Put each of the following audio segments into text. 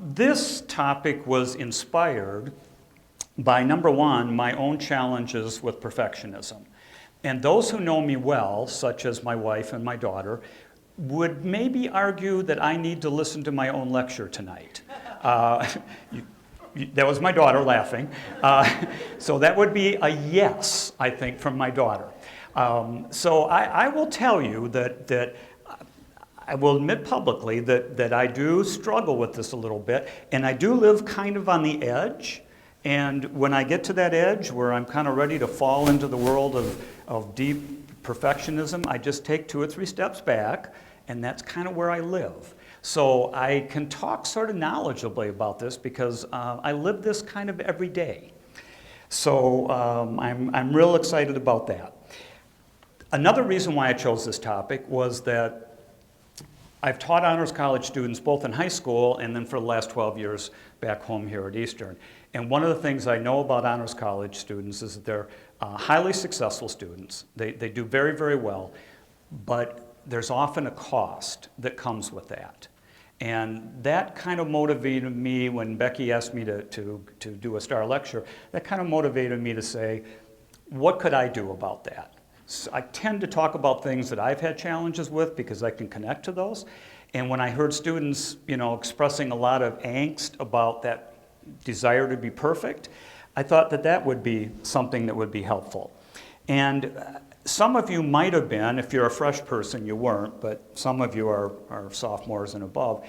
This topic was inspired by, number one, my own challenges with perfectionism. And those who know me well, such as my wife and my daughter, would maybe argue that I need to listen to my own lecture tonight. That was my daughter laughing. So that would be a yes, I think, from my daughter. So I will tell you that I will admit publicly that I do struggle with this a little bit, and I do live kind of on the edge. And when I get to that edge where I'm kind of ready to fall into the world of deep perfectionism, I just take 2 or 3 steps back, and that's kind of where I live. So I can talk sort of knowledgeably about this because I live this kind of every day. So I'm real excited about that. Another reason why I chose this topic was that I've taught honors college students both in high school and then for the last 12 years back home here at Eastern. And one of the things I know about honors college students is that they're highly successful students. They do very, very well, but there's often a cost that comes with that. And that kind of motivated me when Becky asked me to do a STAR lecture. That kind of motivated me to say, what could I do about that? So I tend to talk about things that I've had challenges with because I can connect to those. And when I heard students, expressing a lot of angst about that desire to be perfect, I thought that would be something that would be helpful. And some of you might have been, if you're a fresh person, you weren't, but some of you are sophomores and above.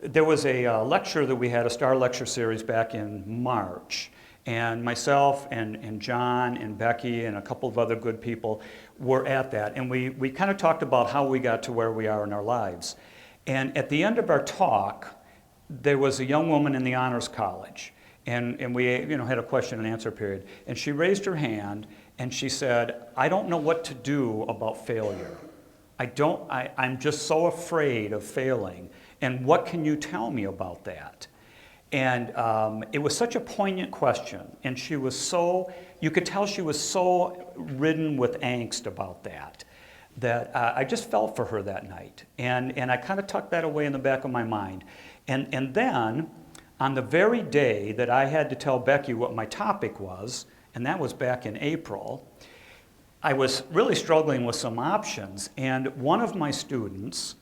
There was a lecture that we had, a STAR lecture series back in March. And myself and John and Becky and a couple of other good people were at that. And we kind of talked about how we got to where we are in our lives. And at the end of our talk, there was a young woman in the honors college. And we had a question and answer period. And she raised her hand and she said, I don't know what to do about failure. I'm just so afraid of failing. And what can you tell me about that? And it was such a poignant question, and you could tell she was so ridden with angst about that I just felt for her that night. And I kind of tucked that away in the back of my mind. And then, on the very day that I had to tell Becky what my topic was, and that was back in April, I was really struggling with some options, and one of my students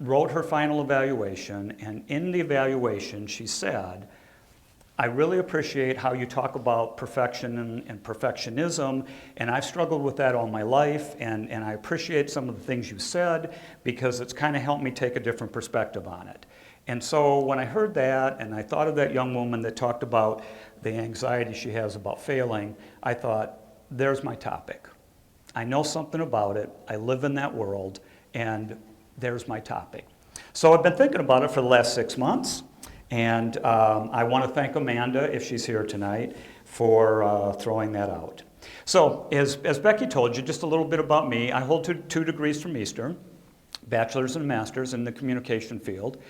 wrote her final evaluation, and in the evaluation she said, I really appreciate how you talk about perfection and perfectionism, and I've struggled with that all my life, and I appreciate some of the things you said because it's kind of helped me take a different perspective on it. And so when I heard that, and I thought of that young woman that talked about the anxiety she has about failing, I thought, there's my topic. I know something about it, I live in that world, and there's my topic. So I've been thinking about it for the last 6 months, and I want to thank Amanda, if she's here tonight, for throwing that out. So as Becky told you, just a little bit about me. I hold two degrees from Eastern, bachelor's and master's in the communication field.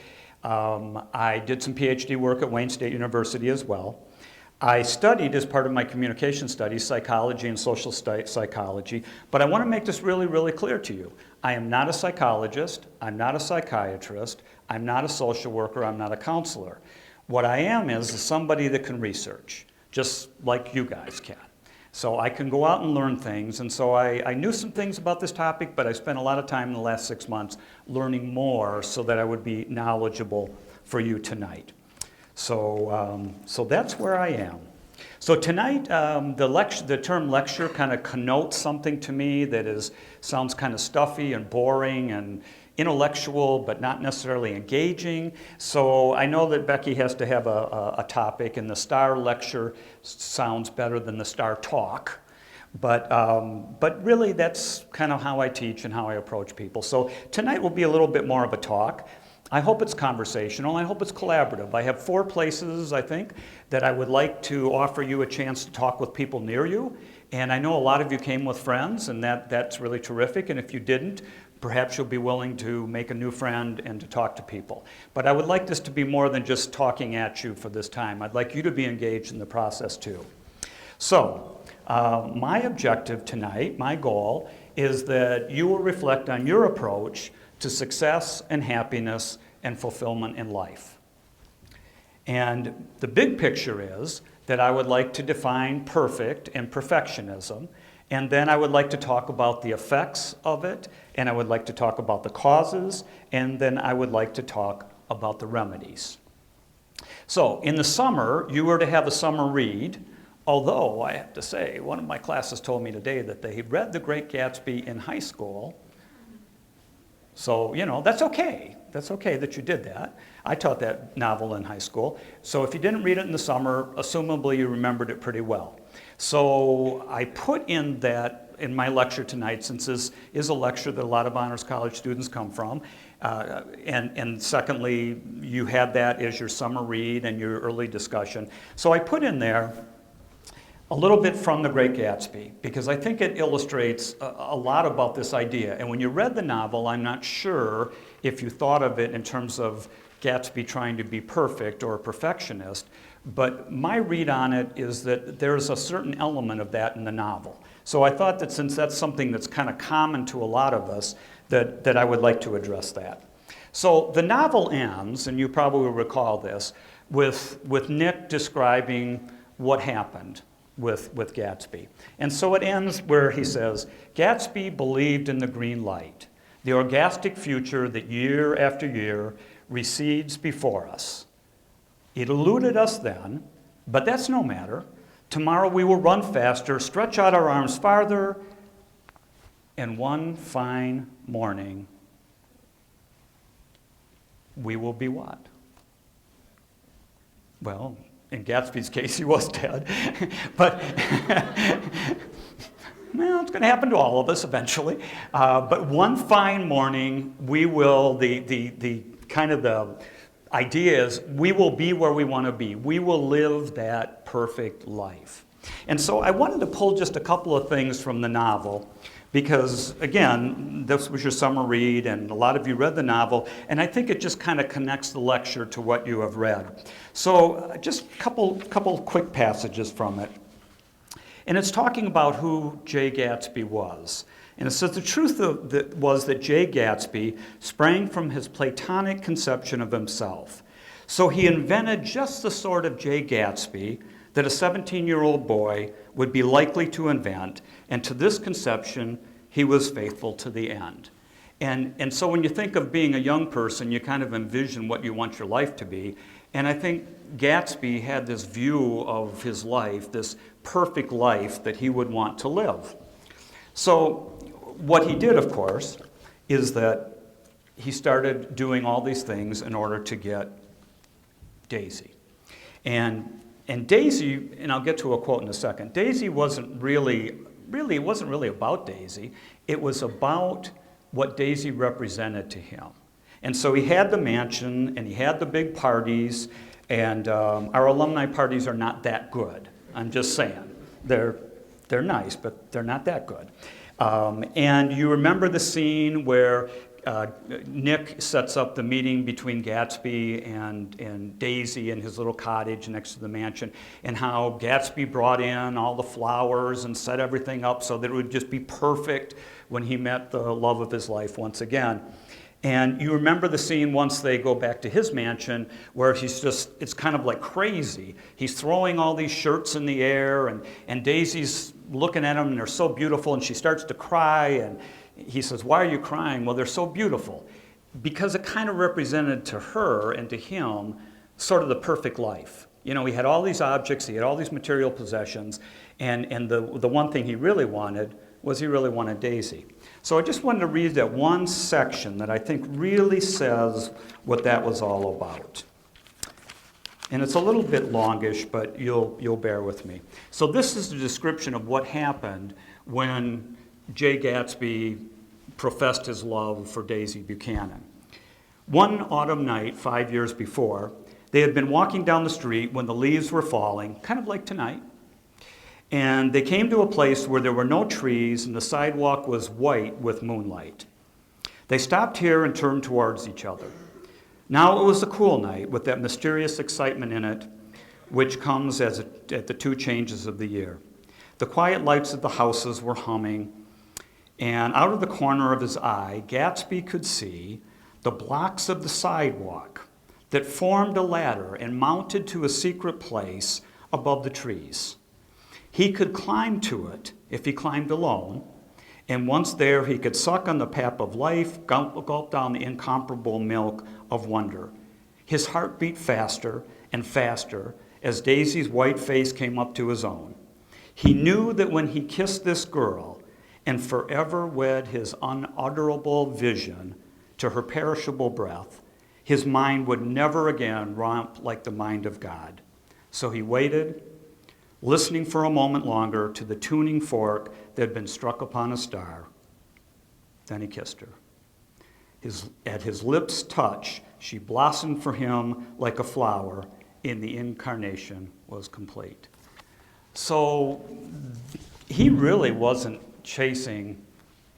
I did some PhD work at Wayne State University as well. I studied, as part of my communication studies, psychology and social psychology, but I want to make this really, really clear to you. I am not a psychologist, I'm not a psychiatrist, I'm not a social worker, I'm not a counselor. What I am is somebody that can research, just like you guys can. So I can go out and learn things, and so I knew some things about this topic, but I spent a lot of time in the last 6 months learning more so that I would be knowledgeable for you tonight. So that's where I am. So tonight, the term lecture kind of connotes something to me that sounds kind of stuffy and boring and intellectual, but not necessarily engaging. So I know that Becky has to have a topic, and the STAR lecture sounds better than the STAR talk. But really, that's kind of how I teach and how I approach people. So tonight will be a little bit more of a talk. I hope it's conversational. I hope it's collaborative. I have 4 places, I think, that I would like to offer you a chance to talk with people near you. And I know a lot of you came with friends, and that's really terrific. And if you didn't, perhaps you'll be willing to make a new friend and to talk to people. But I would like this to be more than just talking at you for this time. I'd like you to be engaged in the process too. So my objective tonight, my goal, is that you will reflect on your approach to success and happiness and fulfillment in life. And the big picture is that I would like to define perfect and perfectionism, and then I would like to talk about the effects of it, and I would like to talk about the causes, and then I would like to talk about the remedies. So in the summer, you were to have a summer read, although I have to say, one of my classes told me today that they had read The Great Gatsby in high school. So, that's okay. That's okay that you did that. I taught that novel in high school. So if you didn't read it in the summer, assumably you remembered it pretty well. So I put in that in my lecture tonight, since this is a lecture that a lot of Honors College students come from. And secondly, you had that as your summer read and your early discussion. So I put in there a little bit from The Great Gatsby, because I think it illustrates a lot about this idea. And when you read the novel, I'm not sure if you thought of it in terms of Gatsby trying to be perfect or a perfectionist, but my read on it is that there's a certain element of that in the novel. So I thought that since that's something that's kind of common to a lot of us, that I would like to address that. So the novel ends, and you probably will recall this, with Nick describing what happened with Gatsby. And so it ends where he says, Gatsby believed in the green light, the orgastic future that year after year recedes before us. It eluded us then, but that's no matter. Tomorrow we will run faster, stretch out our arms farther, and one fine morning we will be what? Well, in Gatsby's case, he was dead. But well, it's going to happen to all of us eventually. But one fine morning, we will, the kind of the idea is, we will be where we want to be. We will live that perfect life. And so I wanted to pull just a couple of things from the novel, because, again, this was your summer read, and a lot of you read the novel, and I think it just kind of connects the lecture to what you have read. So just a couple quick passages from it. And it's talking about who J. Gatsby was. And it says, the truth was that J. Gatsby sprang from his Platonic conception of himself. So he invented just the sort of J. Gatsby that a 17-year-old boy would be likely to invent, and to this conception, he was faithful to the end. And so when you think of being a young person, you kind of envision what you want your life to be. And I think Gatsby had this view of his life, this perfect life that he would want to live. So what he did, of course, is that he started doing all these things in order to get Daisy. And Daisy, and I'll get to a quote in a second, Daisy wasn't really, it wasn't really about Daisy. It was about what Daisy represented to him. And so he had the mansion, and he had the big parties, and our alumni parties are not that good. I'm just saying. They're nice, but they're not that good. And you remember the scene where Nick sets up the meeting between Gatsby and Daisy in his little cottage next to the mansion, and how Gatsby brought in all the flowers and set everything up so that it would just be perfect when he met the love of his life once again. And you remember the scene once they go back to his mansion where it's kind of like crazy. He's throwing all these shirts in the air, and Daisy's looking at him, and they're so beautiful, and she starts to cry, and he says, "Why are you crying?" "Well, they're so beautiful." Because it kind of represented to her and to him sort of the perfect life. He had all these objects, he had all these material possessions, and the one thing he really wanted was he really wanted Daisy. So I just wanted to read that one section that I think really says what that was all about. And it's a little bit longish, but you'll bear with me. So this is the description of what happened when J. Gatsby professed his love for Daisy Buchanan. One autumn night, 5 years before, they had been walking down the street when the leaves were falling, kind of like tonight, and they came to a place where there were no trees and the sidewalk was white with moonlight. They stopped here and turned towards each other. Now it was a cool night with that mysterious excitement in it, which comes at the two changes of the year. The quiet lights of the houses were humming, and out of the corner of his eye, Gatsby could see the blocks of the sidewalk, that formed a ladder and mounted to a secret place above the trees. He could climb to it if he climbed alone, and once there he could suck on the pap of life, gulp down the incomparable milk of wonder. His heart beat faster and faster as Daisy's white face came up to his own. He knew that when he kissed this girl and forever wed his unutterable vision to her perishable breath, his mind would never again romp like the mind of God. So he waited, listening for a moment longer to the tuning fork that had been struck upon a star. Then he kissed her. At his lips' touch, she blossomed for him like a flower, and the incarnation was complete. So he really wasn't chasing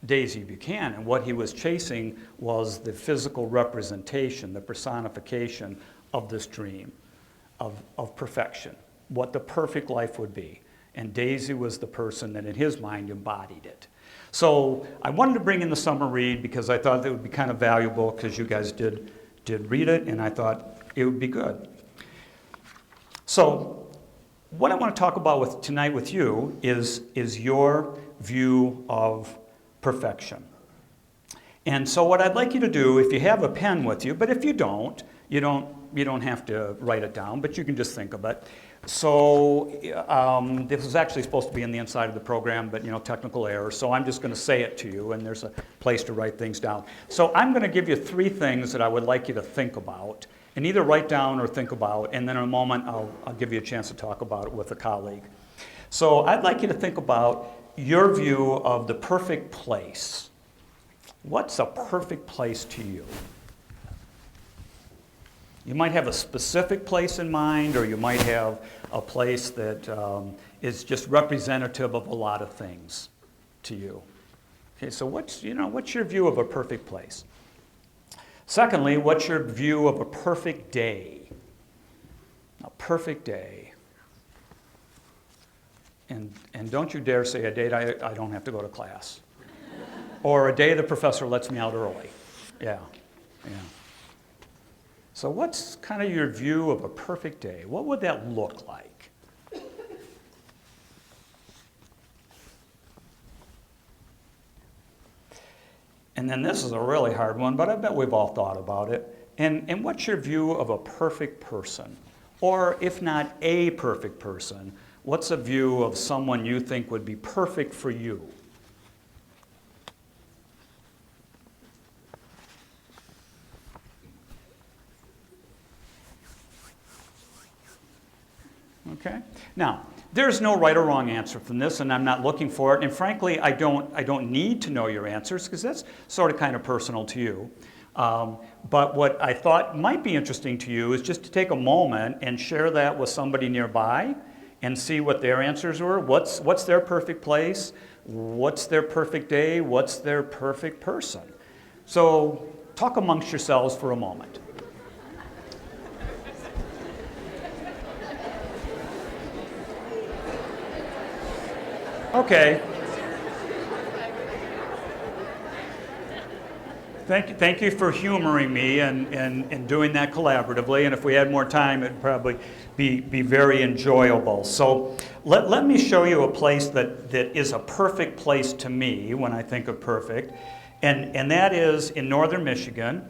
Daisy Buchanan. What he was chasing was the physical representation, the personification of this dream of perfection, what the perfect life would be. And Daisy was the person that in his mind embodied it. So I wanted to bring in the summer read because I thought it would be kind of valuable because you guys did read it, and I thought it would be good. So what I want to talk about tonight with you is your view of perfection. And so what I'd like you to do, if you have a pen with you, but if you don't, you don't have to write it down, but you can just think of it. So this was actually supposed to be in the inside of the program, but technical error. So I'm just going to say it to you, and there's a place to write things down. So I'm going to give you 3 things that I would like you to think about, and either write down or think about, and then in a moment I'll give you a chance to talk about it with a colleague. So I'd like you to think about your view of the perfect place. What's a perfect place to you? You might have a specific place in mind, or you might have a place that is just representative of a lot of things to you. Okay, so what's your view of a perfect place? Secondly, what's your view of a perfect day? A perfect day. And don't you dare say a date I don't have to go to class. Or a day the professor lets me out early. Yeah. So what's kind of your view of a perfect day? What would that look like? And then this is a really hard one, but I bet we've all thought about it. And what's your view of a perfect person? Or if not a perfect person, what's a view of someone you think would be perfect for you? Okay? Now, there's no right or wrong answer from this, and I'm not looking for it. And frankly, I don't need to know your answers because that's sort of kind of personal to you. But what I thought might be interesting to you is just to take a moment and share that with somebody nearby and see what their answers were. What's their perfect place? What's their perfect day? What's their perfect person? So talk amongst yourselves for a moment. Okay. Thank you for humoring me and doing that collaboratively. And if we had more time, it'd probably be very enjoyable. So let me show you a place that is a perfect place to me when I think of perfect. And that is in northern Michigan,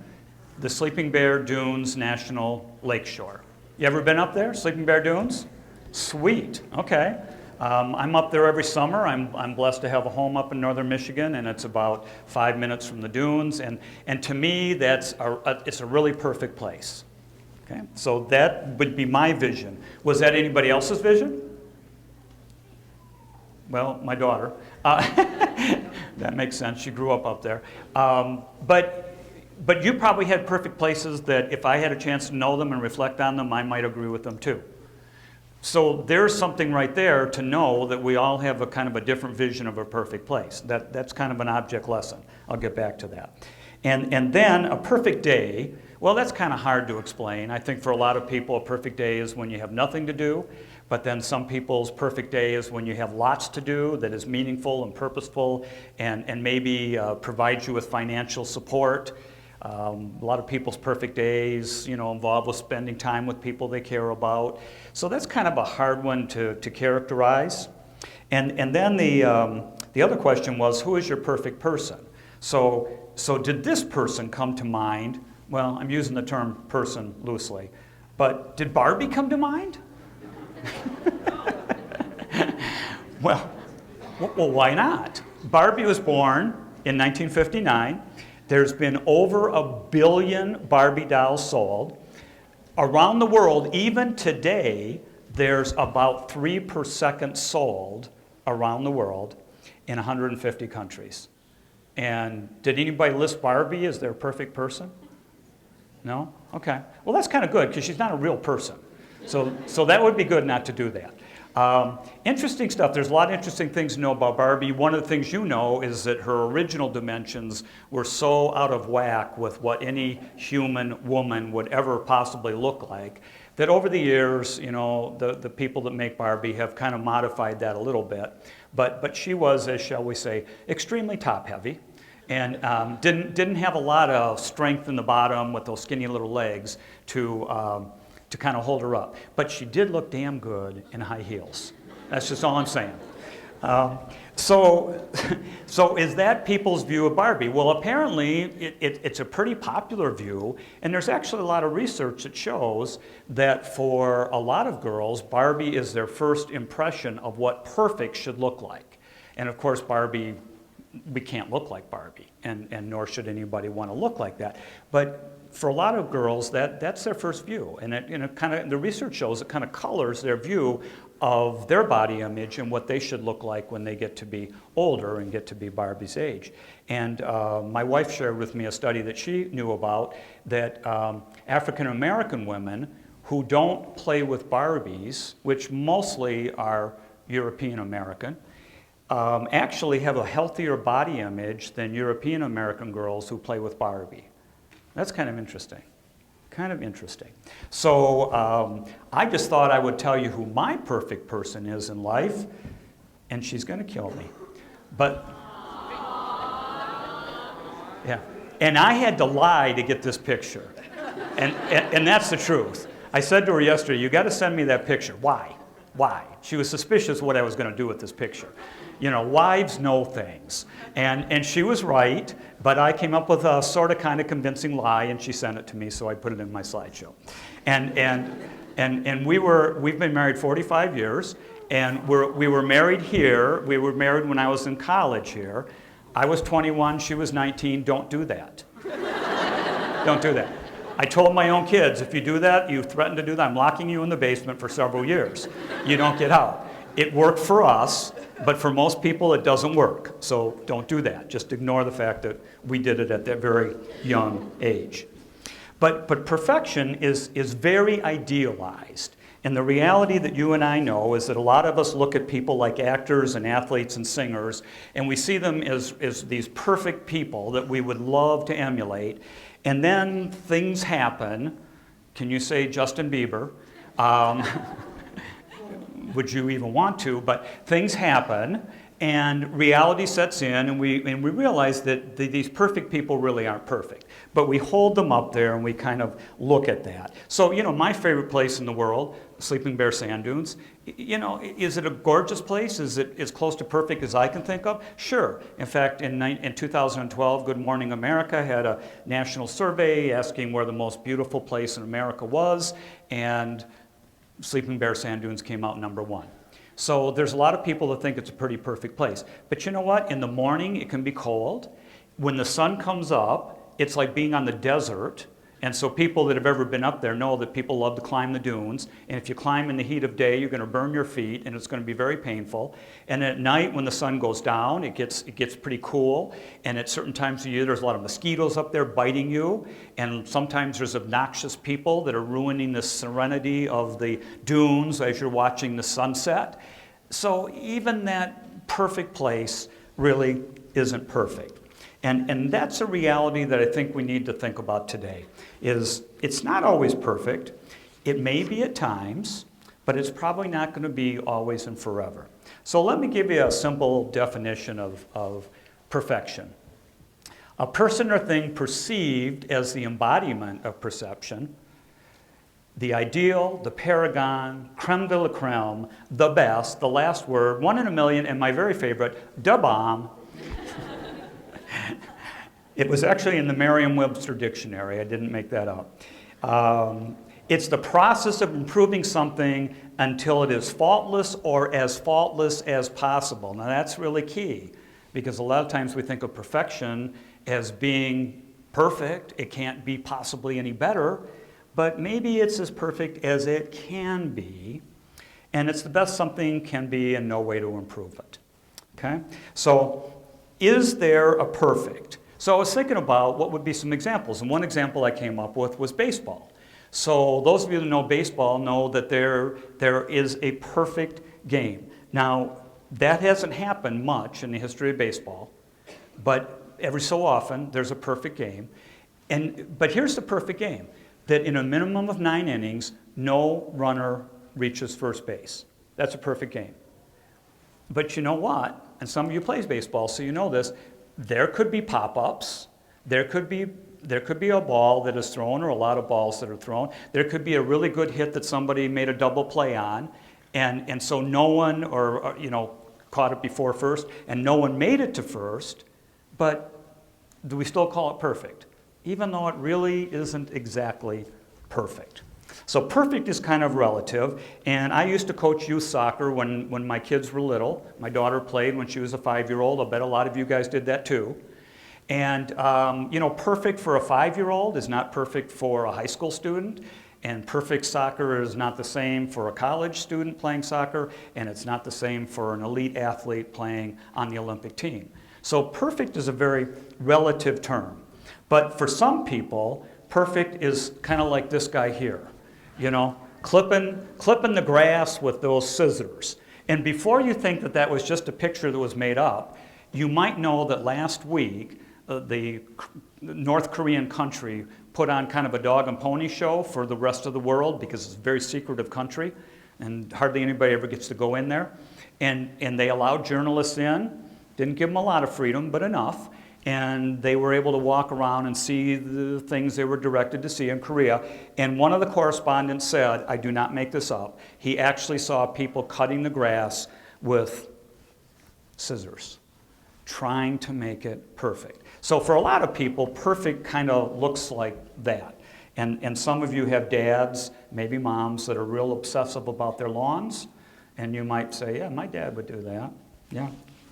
the Sleeping Bear Dunes National Lakeshore. You ever been up there, Sleeping Bear Dunes? Sweet. Okay. I'm up there every summer. I'm blessed to have a home up in northern Michigan, and it's about 5 minutes from the dunes. And to me, it's a really perfect place. Okay, so that would be my vision. Was that anybody else's vision? Well, my daughter. That makes sense. She grew up there. But you probably had perfect places that if I had a chance to know them and reflect on them, I might agree with them too. So there's something right there to know that we all have a kind of a different vision of a perfect place. That's kind of an object lesson. I'll get back to that. And then a perfect day, well, that's kind of hard to explain. I think for a lot of people, a perfect day is when you have nothing to do. But then some people's perfect day is when you have lots to do that is meaningful and purposeful and maybe provides you with financial support. A lot of people's perfect days, involved with spending time with people they care about. So that's kind of a hard one to characterize. And then the other question was, who is your perfect person? So did this person come to mind? Well, I'm using the term person loosely, but did Barbie come to mind? Well, why not? Barbie was born in 1959. There's been over 1 billion Barbie dolls sold. Around the world, even today, there's about 3 per second sold around the world in 150 countries. And did anybody list Barbie as their perfect person? No? Okay. Well, that's kind of good because she's not a real person. So that would be good not to do that. Interesting stuff. There's a lot of interesting things to know about Barbie. One of the things you know is that her original dimensions were so out of whack with what any human woman would ever possibly look like that over the years, the people that make Barbie have kind of modified that a little bit. But she was, as shall we say, extremely top-heavy and didn't have a lot of strength in the bottom with those skinny little legs to kind of hold her up. But she did look damn good in high heels. That's just all I'm saying. So is that people's view of Barbie? Well, apparently it's a pretty popular view, and there's actually a lot of research that shows that for a lot of girls, Barbie is their first impression of what perfect should look like. And of course, Barbie, we can't look like Barbie, and nor should anybody want to look like that. But for a lot of girls, that's their first view, and the research shows it kind of colors their view of their body image and what they should look like when they get to be older and get to be Barbie's age. And my wife shared with me a study that she knew about that African American women who don't play with Barbies, which mostly are European American, actually have a healthier body image than European American girls who play with Barbie. That's kind of interesting. So I just thought I would tell you who my perfect person is in life, and she's going to kill me. But, yeah. And I had to lie to get this picture. And that's the truth. I said to her yesterday, you got to send me that picture. Why? She was suspicious of what I was going to do with this picture. Wives know things. And she was right, but I came up with a sort of kind of convincing lie, and she sent it to me, so I put it in my slideshow. And we've been married 45 years, and we were married here. We were married when I was in college here. I was 21, she was 19. Don't do that. Don't do that. I told my own kids, if you do that, you threaten to do that, I'm locking you in the basement for several years. You don't get out. It worked for us, but for most people it doesn't work. So don't do that. Just ignore the fact that we did it at that very young age. But perfection is very idealized. And the reality that you and I know is that a lot of us look at people like actors and athletes and singers, and we see them as these perfect people that we would love to emulate. And then things happen. Can you say Justin Bieber? Would you even want to? But things happen, and reality sets in, and we realize that these perfect people really aren't perfect. But we hold them up there, and we kind of look at that. So, my favorite place in the world, Sleeping Bear Sand Dunes, is it a gorgeous place? Is it as close to perfect as I can think of? Sure. In fact, in 2012, Good Morning America had a national survey asking where the most beautiful place in America was, and Sleeping Bear Sand Dunes came out #1. So there's a lot of people that think it's a pretty perfect place. But you know what? In the morning, it can be cold. When the sun comes up, it's like being on the desert. And so people that have ever been up there know that people love to climb the dunes. And if you climb in the heat of day, you're going to burn your feet, and it's going to be very painful. And at night, when the sun goes down, it gets pretty cool. And at certain times of the year, there's a lot of mosquitoes up there biting you. And sometimes there's obnoxious people that are ruining the serenity of the dunes as you're watching the sunset. So even that perfect place really isn't perfect. And that's a reality that I think we need to think about today, is it's not always perfect. It may be at times, but it's probably not going to be always and forever. So let me give you a simple definition of perfection. A person or thing perceived as the embodiment of perception, the ideal, the paragon, creme de la creme, the best, the last word, 1 in a million, and my very favorite, da bomb. It was actually in the Merriam-Webster dictionary. I didn't make that up. It's the process of improving something until it is faultless or as faultless as possible. Now that's really key, because a lot of times we think of perfection as being perfect. It can't be possibly any better, but maybe it's as perfect as it can be, and it's the best something can be and no way to improve it. Okay? So is there a perfect? So I was thinking about what would be some examples, and one example I came up with was baseball. So those of you that know baseball know that there is a perfect game. Now, that hasn't happened much in the history of baseball, but every so often there's a perfect game. But here's the perfect game, that in a minimum of 9 innings, no runner reaches first base. That's a perfect game. But you know what? And some of you play baseball, so you know this. There could be pop-ups. There could be a ball that is thrown, or a lot of balls that are thrown. There could be a really good hit that somebody made a double play on, and so no one, or caught it before first, and no one made it to first. But do we still call it perfect, even though it really isn't exactly perfect? So perfect is kind of relative, and I used to coach youth soccer when my kids were little. My daughter played when she was a 5-year-old. I'll bet a lot of you guys did that too. And perfect for a 5-year-old is not perfect for a high school student, and perfect soccer is not the same for a college student playing soccer, and it's not the same for an elite athlete playing on the Olympic team. So perfect is a very relative term. But for some people, perfect is kind of like this guy here, clipping the grass with those scissors. And before you think that that was just a picture that was made up, you might know that last week, the North Korean country put on kind of a dog and pony show for the rest of the world, because it's a very secretive country and hardly anybody ever gets to go in there. And they allowed journalists in, didn't give them a lot of freedom, but enough. And they were able to walk around and see the things they were directed to see in Korea. And one of the correspondents said, I do not make this up, he actually saw people cutting the grass with scissors, trying to make it perfect. So for a lot of people, perfect kind of looks like that. And some of you have dads, maybe moms, that are real obsessive about their lawns. And you might say, yeah, my dad would do that. Yeah,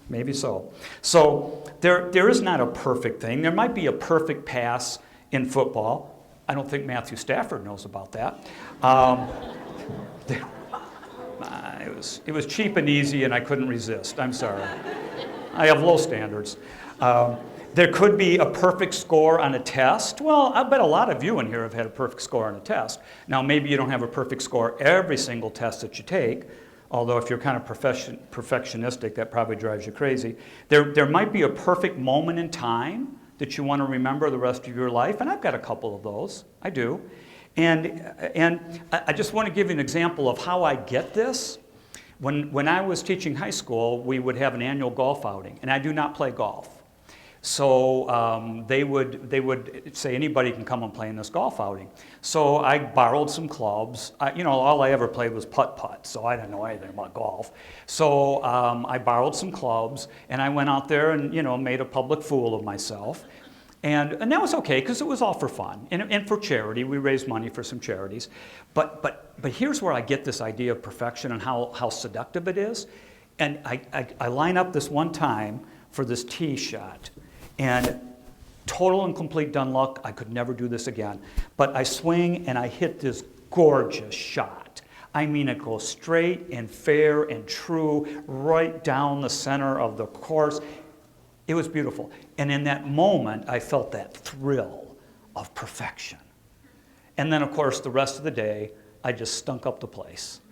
maybe so. So there is not a perfect thing. There might be a perfect pass in football. I don't think Matthew Stafford knows about that. It was cheap and easy, and I couldn't resist. I'm sorry. I have low standards. There could be a perfect score on a test. Well, I bet a lot of you in here have had a perfect score on a test. Now, maybe you don't have a perfect score every single test that you take, although if you're kind of perfectionistic, that probably drives you crazy. There might be a perfect moment in time that you want to remember the rest of your life, and I've got a couple of those. I do. And I just want to give you an example of how I get this. When I was teaching high school, we would have an annual golf outing, and I do not play golf. So they would say anybody can come and play in this golf outing. So I borrowed some clubs. All I ever played was putt-putt, so I didn't know anything about golf. So I borrowed some clubs, and I went out there and made a public fool of myself. And that was okay, because it was all for fun and for charity. We raised money for some charities. But here's where I get this idea of perfection and how seductive it is. And I line up this one time for this tee shot. And total and complete dumb luck, I could never do this again. But I swing and I hit this gorgeous shot. I mean, it goes straight and fair and true right down the center of the course. It was beautiful. And in that moment, I felt that thrill of perfection. And then, of course, the rest of the day, I just stunk up the place.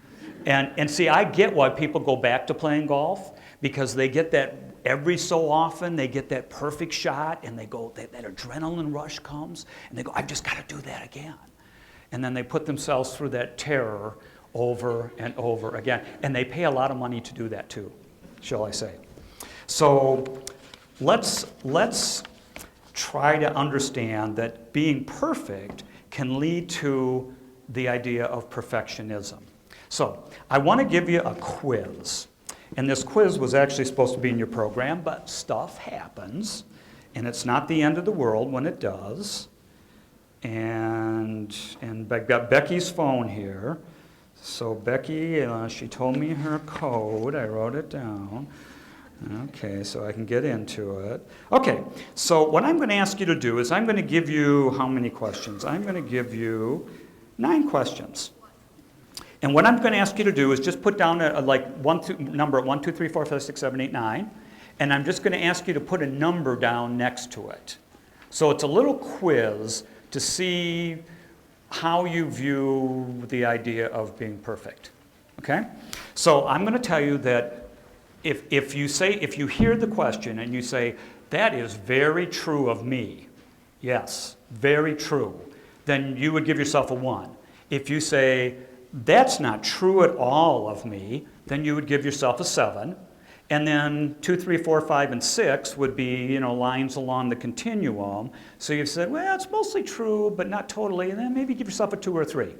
And see, I get why people go back to playing golf, because they get that every so often, they get that perfect shot, and they go, that adrenaline rush comes, and they go, I've just got to do that again. And then they put themselves through that terror over and over again. And they pay a lot of money to do that too, shall I say. So let's try to understand that being perfect can lead to the idea of perfectionism. So I want to give you a quiz. And this quiz was actually supposed to be in your program, but stuff happens. And it's not the end of the world when it does. And I've got Becky's phone here. So Becky, she told me her code. I wrote it down. Okay, so I can get into it. Okay, so what I'm going to ask you to do is I'm going to give you how many questions? I'm going to give you 9 questions. And what I'm going to ask you to do is just put down number 1, 2, 3, 4, 5, 6, 7, 8, 9. And I'm just going to ask you to put a number down next to it. So it's a little quiz to see how you view the idea of being perfect. Okay? So I'm going to tell you that if you hear the question and you say, that is very true of me, yes, very true, then you would give yourself a 1. If you say, that's not true at all of me, then you would give yourself a 7. And then 2, 3, 4, 5, and 6 would be, lines along the continuum. So you've said, well, it's mostly true, but not totally, and then maybe give yourself a 2 or 3.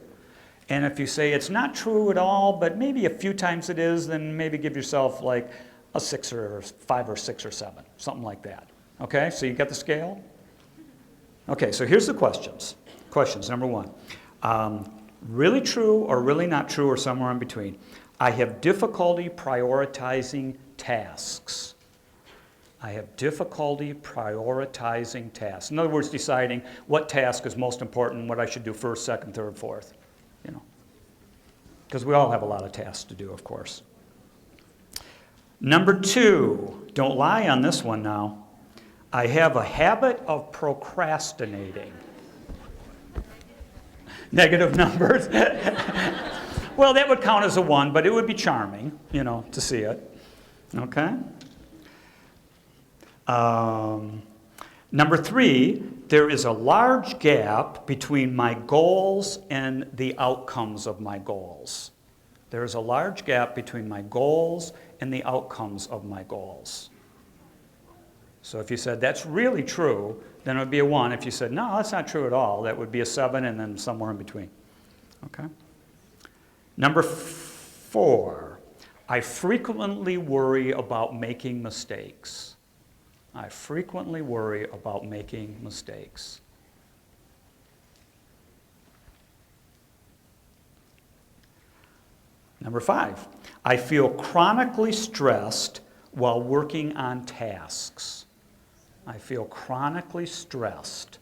And if you say it's not true at all, but maybe a few times it is, then maybe give yourself like a 6 or 5 or 6 or 7, something like that. Okay, so you got the scale? Okay, so here's the questions. Questions, number 1. Really true or really not true or somewhere in between. I have difficulty prioritizing tasks. I have difficulty prioritizing tasks. In other words, deciding what task is most important, what I should do first, second, third, fourth. Because we all have a lot of tasks to do, of course. Number 2, don't lie on this one now. I have a habit of procrastinating. Negative numbers. Well, that would count as a 1, but it would be charming, to see it. Okay? Number 3, there is a large gap between my goals and the outcomes of my goals. There is a large gap between my goals and the outcomes of my goals. So if you said, that's really true, then it would be a 1. If you said, no, that's not true at all, that would be a 7 and then somewhere in between. Okay? Number 4, I frequently worry about making mistakes. I frequently worry about making mistakes. Number 5, I feel chronically stressed while working on tasks. I feel chronically stressed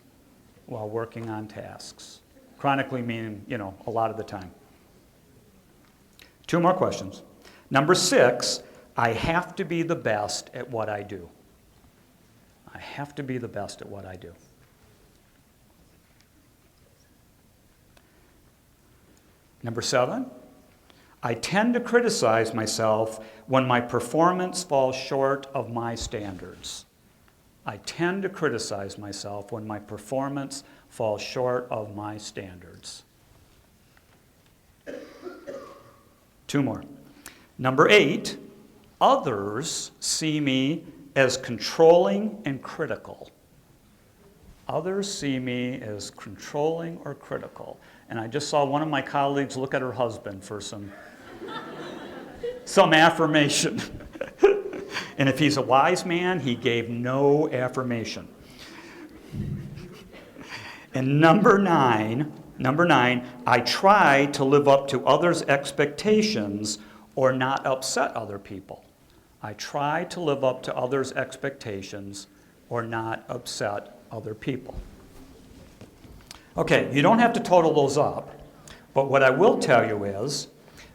while working on tasks. Chronically meaning, a lot of the time. 2 more questions. Number 6, I have to be the best at what I do. I have to be the best at what I do. Number 7, I tend to criticize myself when my performance falls short of my standards. I tend to criticize myself when my performance falls short of my standards. 2 more. Number 8, others see me as controlling and critical. Others see me as controlling or critical. And I just saw one of my colleagues look at her husband for some affirmation. And if he's a wise man, he gave no affirmation. And number 9, I try to live up to others' expectations or not upset other people. I try to live up to others' expectations or not upset other people. Okay, you don't have to total those up, but what I will tell you is,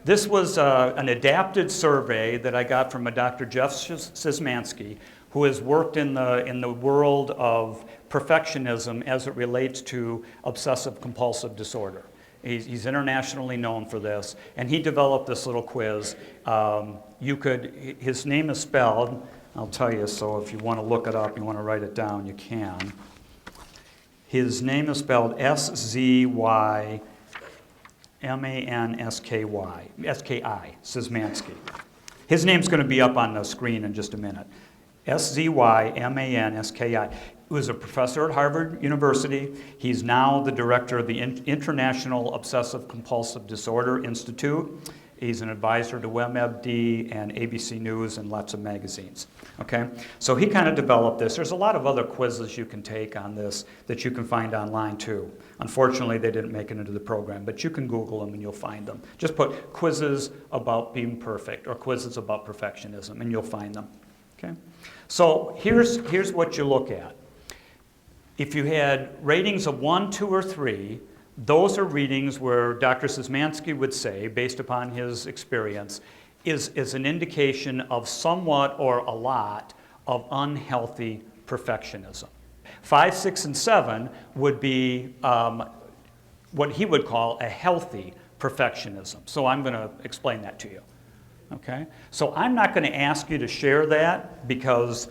this was an adapted survey that I got from a Dr. Jeff Szymanski, who has worked in the world of perfectionism as it relates to obsessive-compulsive disorder. He's internationally known for this, and he developed this little quiz. His name is spelled, I'll tell you, so if you want to look it up, you want to write it down, you can. His name is spelled S-Z-Y-M-A-N-S-K-Y, S-K-I, Szymanski. His name's going to be up on the screen in just a minute. S-Z-Y-M-A-N-S-K-I. was a professor at Harvard University. He's now the director of the International Obsessive Compulsive Disorder Institute. He's an advisor to WebMD and ABC News and lots of magazines. Okay, so he kind of developed this. There's a lot of other quizzes you can take on this that you can find online too. Unfortunately, they didn't make it into the program, but you can Google them and you'll find them. Just put quizzes about being perfect or quizzes about perfectionism and you'll find them. Okay, so here's what you look at. If you had ratings of 1, 2, or 3, those are readings where Dr. Szymanski would say, based upon his experience, is an indication of somewhat or a lot of unhealthy perfectionism. 5, 6, and 7 would be what he would call a healthy perfectionism. So I'm going to explain that to you. Okay? So I'm not going to ask you to share that because,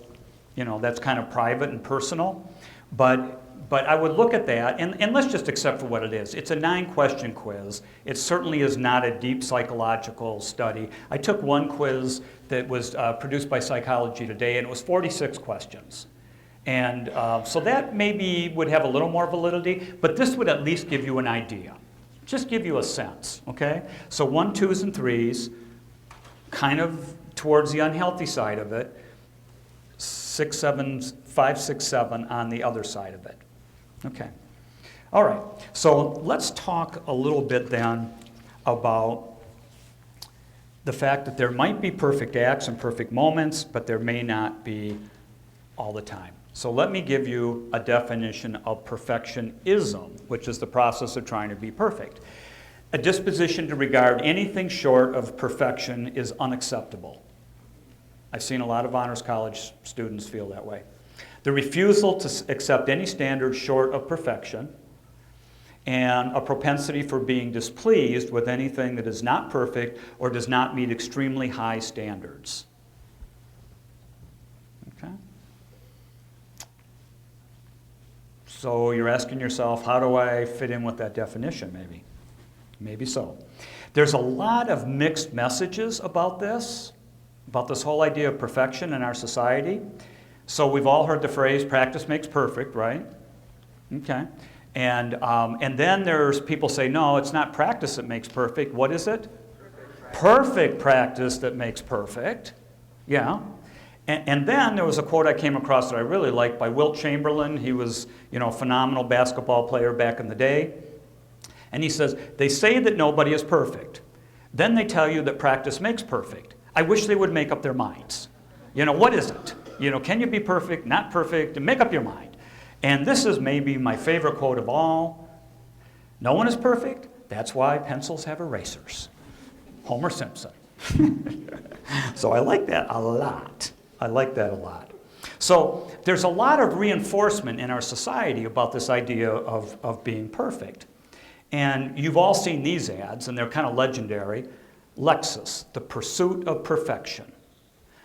you know, that's kind of private and personal. But I would look at that, and let's just accept for what it is. It's a 9-question quiz. It certainly is not a deep psychological study. I took one quiz that was produced by Psychology Today, and it was 46 questions. And so that maybe would have a little more validity, but this would at least give you an idea. Just give you a sense, okay? So 1, 2s, and 3s, kind of towards the unhealthy side of it. 6, 7s, 5, 6, 7 on the other side of it. Okay. All right. So let's talk a little bit then about the fact that there might be perfect acts and perfect moments, but there may not be all the time. So let me give you a definition of perfectionism, which is the process of trying to be perfect. A disposition to regard anything short of perfection is unacceptable. I've seen a lot of honors college students feel that way. The refusal to accept any standard short of perfection, and a propensity for being displeased with anything that is not perfect or does not meet extremely high standards. Okay? So you're asking yourself, how do I fit in with that definition, maybe? Maybe so. There's a lot of mixed messages about this whole idea of perfection in our society. So we've all heard the phrase, practice makes perfect, right? Okay. And then there's people say, no, it's not practice that makes perfect. What is it? Perfect practice that makes perfect. Yeah. And then there was a quote I came across that I really liked by Wilt Chamberlain. He was, you know, a phenomenal basketball player back in the day. And he says, they say that nobody is perfect. Then they tell you that practice makes perfect. I wish they would make up their minds. You know, what is it? You know, can you be perfect, not perfect, and make up your mind. And this is maybe my favorite quote of all. No one is perfect. That's why pencils have erasers. Homer Simpson. So I like that a lot. I like that a lot. So there's a lot of reinforcement in our society about this idea of being perfect. And you've all seen these ads, and they're kind of legendary. Lexus, the pursuit of perfection.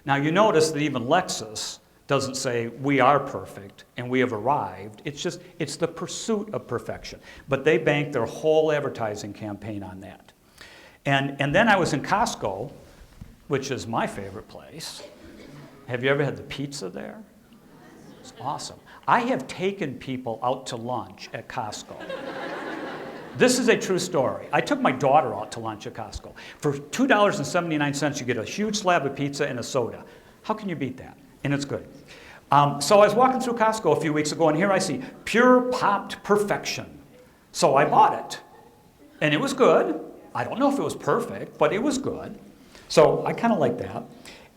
Now you notice that even Lexus doesn't say we are perfect and we have arrived. It's the pursuit of perfection. But they bank their whole advertising campaign on that. And then I was in Costco, which is my favorite place. Have you ever had the pizza there? It's awesome. I have taken people out to lunch at Costco. This is a true story. I took my daughter out to lunch at Costco. For $2.79, you get a huge slab of pizza and a soda. How can you beat that? And it's good. So I was walking through Costco a few weeks ago, and here I see Pure Popped Perfection. So I bought it. And it was good. I don't know if it was perfect, but it was good. So I kind of like that.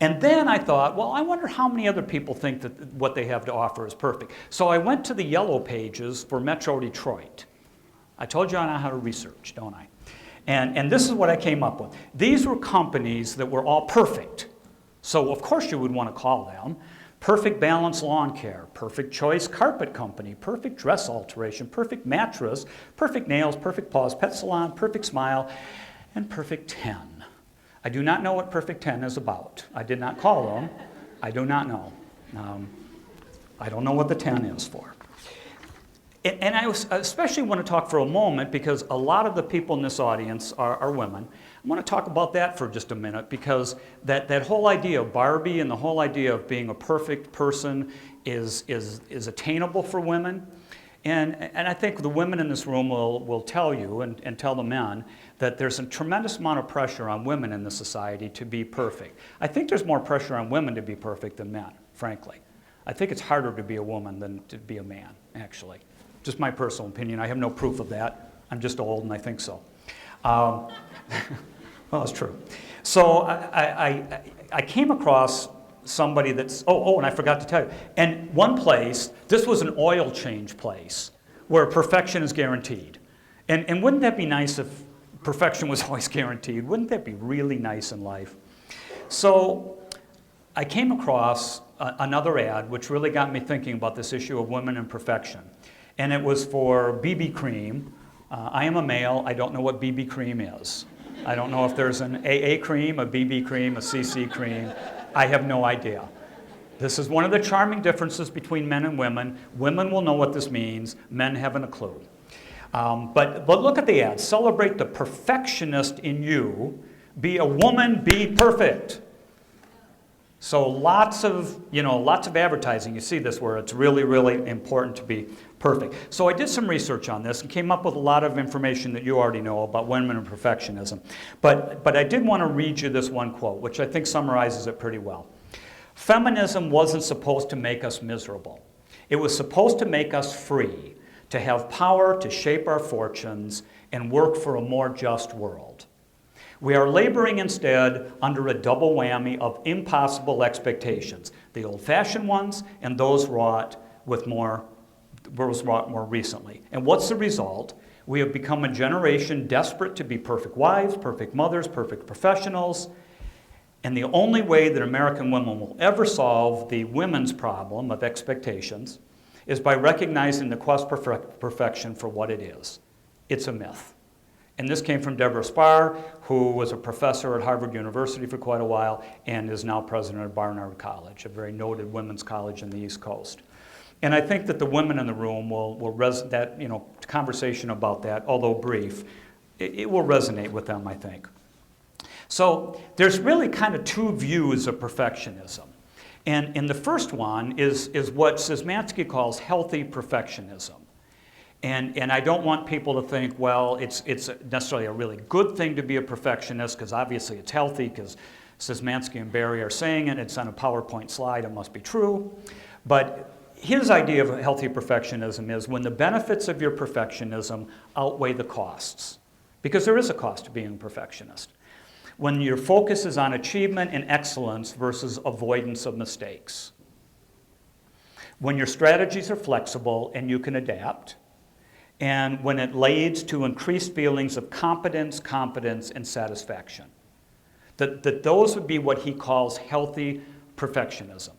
And then I thought, well, I wonder how many other people think that what they have to offer is perfect. So I went to the yellow pages for Metro Detroit. I told you I know how to research, don't I? And this is what I came up with. These were companies that were all perfect. So of course you would want to call them Perfect Balance Lawn Care, Perfect Choice Carpet Company, Perfect Dress Alteration, Perfect Mattress, Perfect Nails, Perfect Paws, Pet Salon, Perfect Smile, and Perfect 10. I do not know what Perfect 10 is about. I did not call them. I do not know. I don't know what the 10 is for. And I especially want to talk for a moment because a lot of the people in this audience are women. I want to talk about that for just a minute because that whole idea of Barbie and the whole idea of being a perfect person is attainable for women. And I think the women in this room will tell you and tell the men that there's a tremendous amount of pressure on women in this society to be perfect. I think there's more pressure on women to be perfect than men, frankly. I think it's harder to be a woman than to be a man, actually. Just my personal opinion. I have no proof of that. I'm just old and I think so. Well, it's true. So I came across somebody that's, and I forgot to tell you. And one place, this was an oil change place where perfection is guaranteed. And wouldn't that be nice if perfection was always guaranteed? Wouldn't that be really nice in life? So I came across another ad which really got me thinking about this issue of women and perfection. And it was for BB cream. I am a male. I don't know what BB cream is. I don't know if there's an AA cream, a BB cream, a CC cream. I have no idea. This is one of the charming differences between men and women. Women will know what this means. Men haven't a clue. But look at the ad. Celebrate the perfectionist in you. Be a woman, be perfect. So lots of advertising. You see this where it's really, really important to be perfect. So I did some research on this and came up with a lot of information that you already know about women and perfectionism. But I did want to read you this one quote, which I think summarizes it pretty well. Feminism wasn't supposed to make us miserable. It was supposed to make us free, to have power to shape our fortunes and work for a more just world. We are laboring instead under a double whammy of impossible expectations, the old-fashioned ones and those wrought more recently. And what's the result? We have become a generation desperate to be perfect wives, perfect mothers, perfect professionals. And the only way that American women will ever solve the women's problem of expectations is by recognizing the quest for perfection for what it is. It's a myth. And this came from Deborah Spar, who was a professor at Harvard University for quite a while and is now president of Barnard College, a very noted women's college in the East Coast. And I think that the women in the room conversation about that, although brief, it will resonate with them, I think. So there's really kind of two views of perfectionism. And the first one is what Szymanski calls healthy perfectionism. And I don't want people to think, well, it's necessarily a really good thing to be a perfectionist, because obviously it's healthy, because Szymanski and Barry are saying it, it's on a PowerPoint slide, it must be true. But his idea of healthy perfectionism is when the benefits of your perfectionism outweigh the costs, because there is a cost to being a perfectionist. When your focus is on achievement and excellence versus avoidance of mistakes. When your strategies are flexible and you can adapt. And when it leads to increased feelings of competence, and satisfaction. That those would be what he calls healthy perfectionism.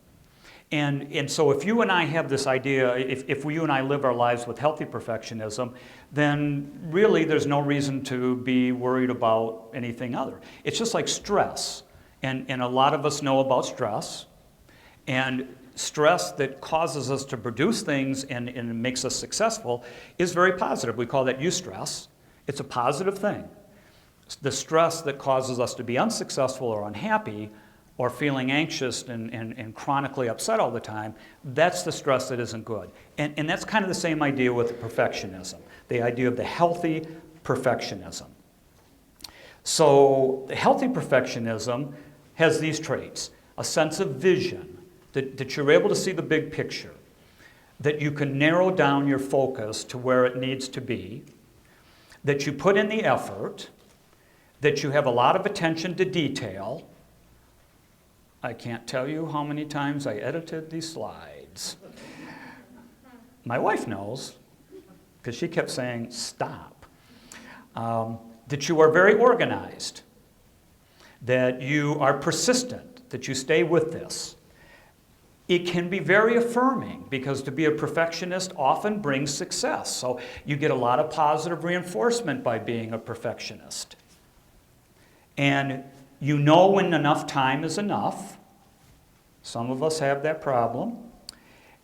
And so if you and I have this idea, if you and I live our lives with healthy perfectionism, then really there's no reason to be worried about anything other. It's just like stress. And a lot of us know about stress. And stress that causes us to produce things and makes us successful is very positive. We call that eustress. It's a positive thing. The stress that causes us to be unsuccessful or unhappy or feeling anxious and chronically upset all the time, that's the stress that isn't good. And that's kind of the same idea with perfectionism, the idea of the healthy perfectionism. So the healthy perfectionism has these traits: a sense of vision, that you're able to see the big picture, that you can narrow down your focus to where it needs to be, that you put in the effort, that you have a lot of attention to detail. I can't tell you how many times I edited these slides. My wife knows, because she kept saying, stop. That you are very organized, that you are persistent, that you stay with this. It can be very affirming, because to be a perfectionist often brings success. So you get a lot of positive reinforcement by being a perfectionist. And you know when enough time is enough. Some of us have that problem.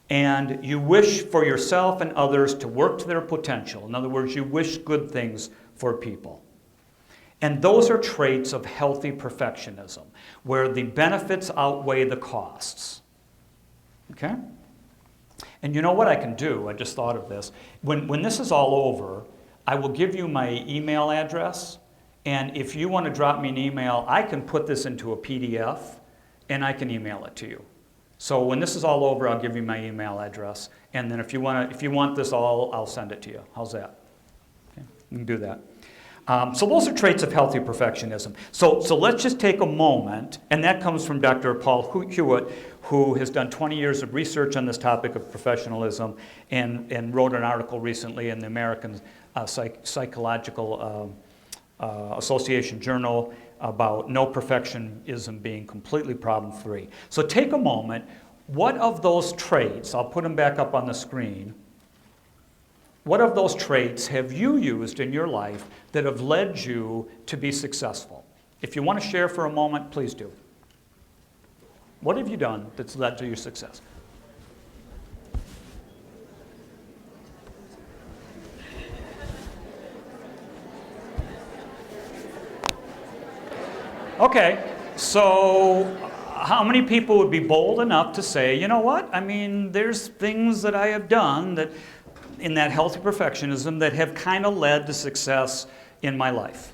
And you wish for yourself and others to work to their potential. In other words, you wish good things for people. And those are traits of healthy perfectionism, where the benefits outweigh the costs. Okay? And you know what I can do? I just thought of this. When this is all over, I will give you my email address. And if you want to drop me an email, I can put this into a PDF and I can email it to you. So when this is all over, I'll give you my email address. And then if you want this all, I'll send it to you. How's that? Okay, you can do that. So those are traits of healthy perfectionism. So let's just take a moment, and that comes from Dr. Paul Hewitt, who has done 20 years of research on this topic of professionalism and wrote an article recently in the American Psychological Association Journal about no perfectionism being completely problem-free. So take a moment. What of those traits, I'll put them back up on the screen, what of those traits have you used in your life that have led you to be successful? If you want to share for a moment, please do. What have you done that's led to your success? Okay, so how many people would be bold enough to say, you know what, I mean, there's things that I have done that in that healthy perfectionism that have kind of led to success in my life?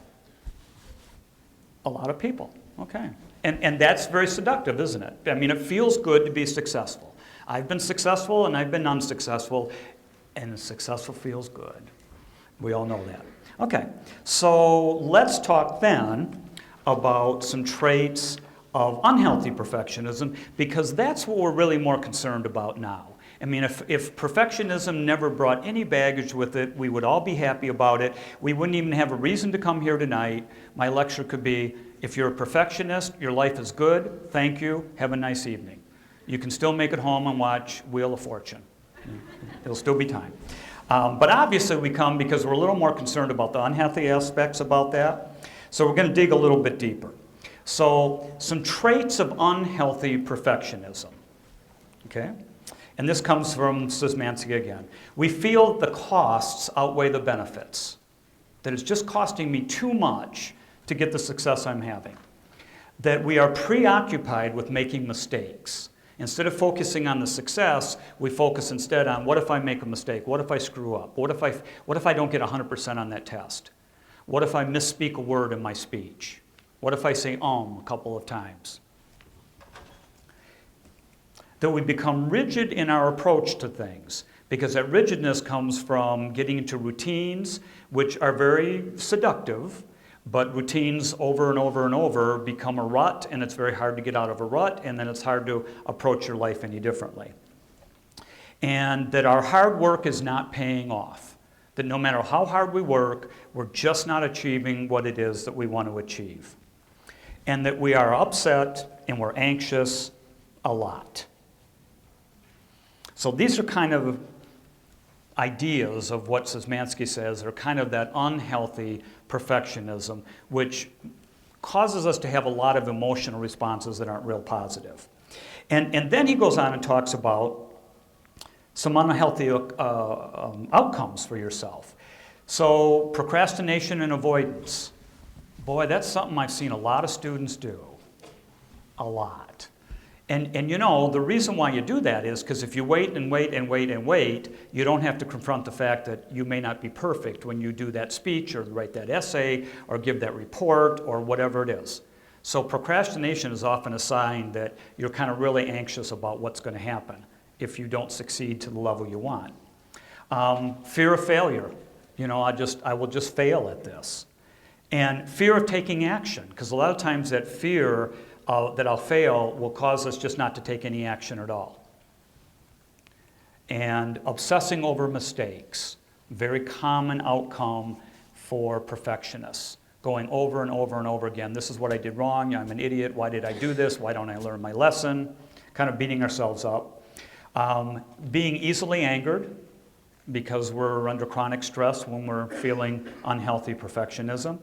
A lot of people, okay. And that's very seductive, isn't it? I mean, it feels good to be successful. I've been successful and I've been unsuccessful, and successful feels good. We all know that. Okay, so let's talk then about some traits of unhealthy perfectionism, because that's what we're really more concerned about now. I mean, if perfectionism never brought any baggage with it, we would all be happy about it. We wouldn't even have a reason to come here tonight. My lecture could be, if you're a perfectionist, your life is good, thank you, have a nice evening. You can still make it home and watch Wheel of Fortune. It'll still be time. But obviously we come because we're a little more concerned about the unhealthy aspects about that. So we're going to dig a little bit deeper. So some traits of unhealthy perfectionism, okay? And this comes from Szymanski again. We feel the costs outweigh the benefits, that it's just costing me too much to get the success I'm having, that we are preoccupied with making mistakes. Instead of focusing on the success, we focus instead on, what if I make a mistake? What if I screw up? What if I don't get 100% on that test? What if I misspeak a word in my speech? What if I say a couple of times? That we become rigid in our approach to things, because that rigidness comes from getting into routines, which are very seductive, but routines over and over and over become a rut, and it's very hard to get out of a rut, and then it's hard to approach your life any differently. And that our hard work is not paying off. That no matter how hard we work, we're just not achieving what it is that we want to achieve. And that we are upset and we're anxious a lot. So these are kind of ideas of what Szymanski says are kind of that unhealthy perfectionism, which causes us to have a lot of emotional responses that aren't real positive. And then he goes on and talks about some unhealthy outcomes for yourself. So procrastination and avoidance. Boy, that's something I've seen a lot of students do. A lot. And you know, the reason why you do that is because if you wait and wait and wait and wait, you don't have to confront the fact that you may not be perfect when you do that speech or write that essay or give that report or whatever it is. So procrastination is often a sign that you're kind of really anxious about what's going to happen if you don't succeed to the level you want. Fear of failure. You know, I will just fail at this. And fear of taking action, because a lot of times that fear that I'll fail will cause us just not to take any action at all. And obsessing over mistakes, very common outcome for perfectionists. Going over and over and over again, this is what I did wrong, I'm an idiot, why did I do this, why don't I learn my lesson? Kind of beating ourselves up. Being easily angered, because we're under chronic stress when we're feeling unhealthy perfectionism.